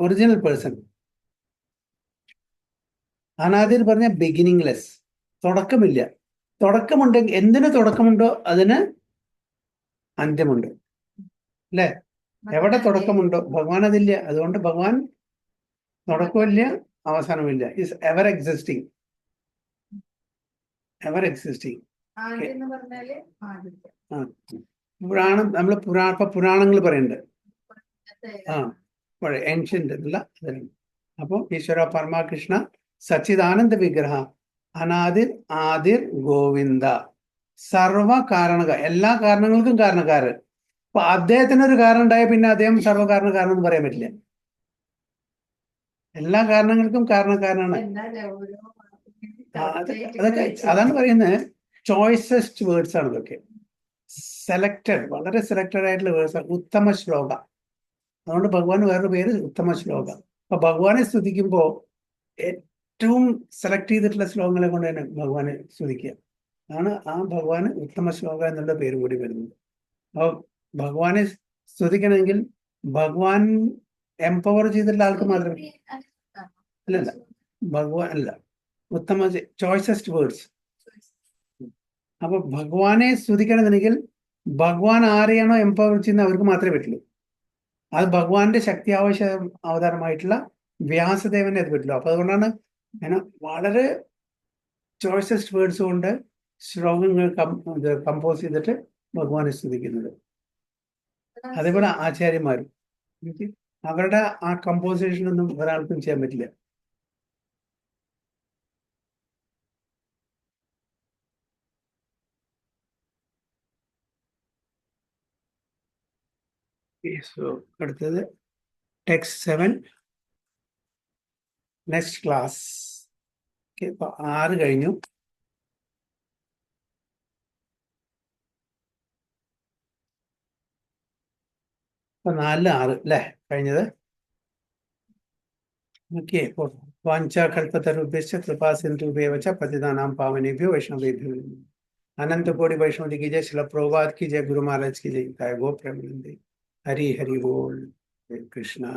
ഒറിജിനൽ പേഴ്സൺ. അനാദിർ പറഞ്ഞാൽ ബിഗിനിങ് ലെസ്, തുടക്കമില്ല. തുടക്കമുണ്ടെങ്കിൽ എന്തിന് തുടക്കമുണ്ടോ അതിന് അന്ത്യമുണ്ട്, അല്ലേ? എവിടെ തുടക്കമുണ്ടോ ഭഗവാൻ അതില്ല. അതുകൊണ്ട് ഭഗവാൻ തുടക്കമില്ല, അവസാനമില്ല. Is ever existing, ever existing. പുരാണം നമ്മൾ പുരാണങ്ങൾ പറയുന്നുണ്ട്. പഴയ ഏൻഷ്യന്റ് എന്നുള്ള അതിലുണ്ട്. അപ്പോൾ ഈശ്വര പരമാകൃഷ്ണ സച്ചിദാനന്ദ വിഗ്രഹ അനാദിർ ആദിർ ഗോവിന്ദ സർവ കാരണക, എല്ലാ കാരണങ്ങൾക്കും കാരണക്കാരൻ. അപ്പൊ അദ്ദേഹത്തിനൊരു കാരണം ഉണ്ടായ പിന്നെ അദ്ദേഹം സർവ്വകാരണക്കാരൻ എന്ന് പറയാൻ പറ്റില്ല. എല്ലാ കാരണങ്ങൾക്കും കാരണക്കാരനാണ്. അതൊക്കെ അതാണ് പറയുന്നത്. ചോയ്സസ്റ്റ് വേർഡ്സ് ആണ് ഇതൊക്കെ, സെലക്റ്റഡ്, വളരെ സെലക്റ്റഡ് ആയിട്ടുള്ള വേർഡ്സ് ആണ്. ഉത്തമ ശ്ലോക. അതുകൊണ്ട് ഭഗവാൻ വേറൊരു പേര് ഉത്തമ ശ്ലോക. അപ്പൊ ഭഗവാനെ സ്തുതിക്കുമ്പോ ഏറ്റവും സെലക്ട് ചെയ്തിട്ടുള്ള ശ്ലോകങ്ങളെ കൊണ്ട് തന്നെ ഭഗവാനെ സ്തുതിക്കുക. അതാണ് ആ ഭഗവാന് ഉത്തമ ശ്ലോക എന്നുള്ള പേര് കൂടി വരുന്നത്. അപ്പോൾ ഭഗവാനെ സ്തുതിക്കണമെങ്കിൽ ഭഗവാൻ എംപവർ ചെയ്തിട്ടുള്ള ആൾക്ക് മാത്രമേ അല്ലല്ല ഭഗവാൻ അല്ല, ഉത്തമ ചോയ്സസ്റ്റ് വേർഡ്സ്. അപ്പൊ ഭഗവാനെ സ്തുതിക്കണമെന്നുണ്ടെങ്കിൽ ഭഗവാൻ ആരെയാണോ എംപവർ ചെയ്യുന്നത് അവർക്ക് മാത്രമേ പറ്റുള്ളൂ. അത് ഭഗവാന്റെ ശക്തി അവതാരമായിട്ടുള്ള വ്യാസദേവനെ അത് പറ്റുള്ളൂ. അപ്പൊ അതുകൊണ്ടാണ് വളരെ ചോയ്സസ്റ്റ് വേർഡ്സ് കൊണ്ട് ശ്ലോകങ്ങൾ കമ്പോസ് ചെയ്തിട്ട് ഭഗവാനെ സ്തുതിക്കുന്നത്. അതേപോലെ ആചാര്യന്മാരും അവരുടെ ആ കമ്പോസിഷനൊന്നും ഒരാൾക്കും ചെയ്യാൻ പറ്റില്ല. സോ അടുത്തത് ടെക്സ്റ്റ് 7 നെക്സ്റ്റ് ക്ലാസ്. ഇപ്പൊ 6 കഴിഞ്ഞു. ഇപ്പൊ 4 6 അല്ലേ കഴിഞ്ഞത്? ഓക്കെ. വാഞ്ചാകൽപതരുഭ്യശ്ച കൃപാസിന്ധുഭ്യവ ച പതിതാനാം പാവनेഭ്യോ വൈഷ്ണവേഭ്യോ अनंत कोटि वैष्णव की जय, श्रील प्रभुपाद की जय, गुरु महाराज की जय, गो प्रेमानंद। हरि हरि बोल, कृष्णा।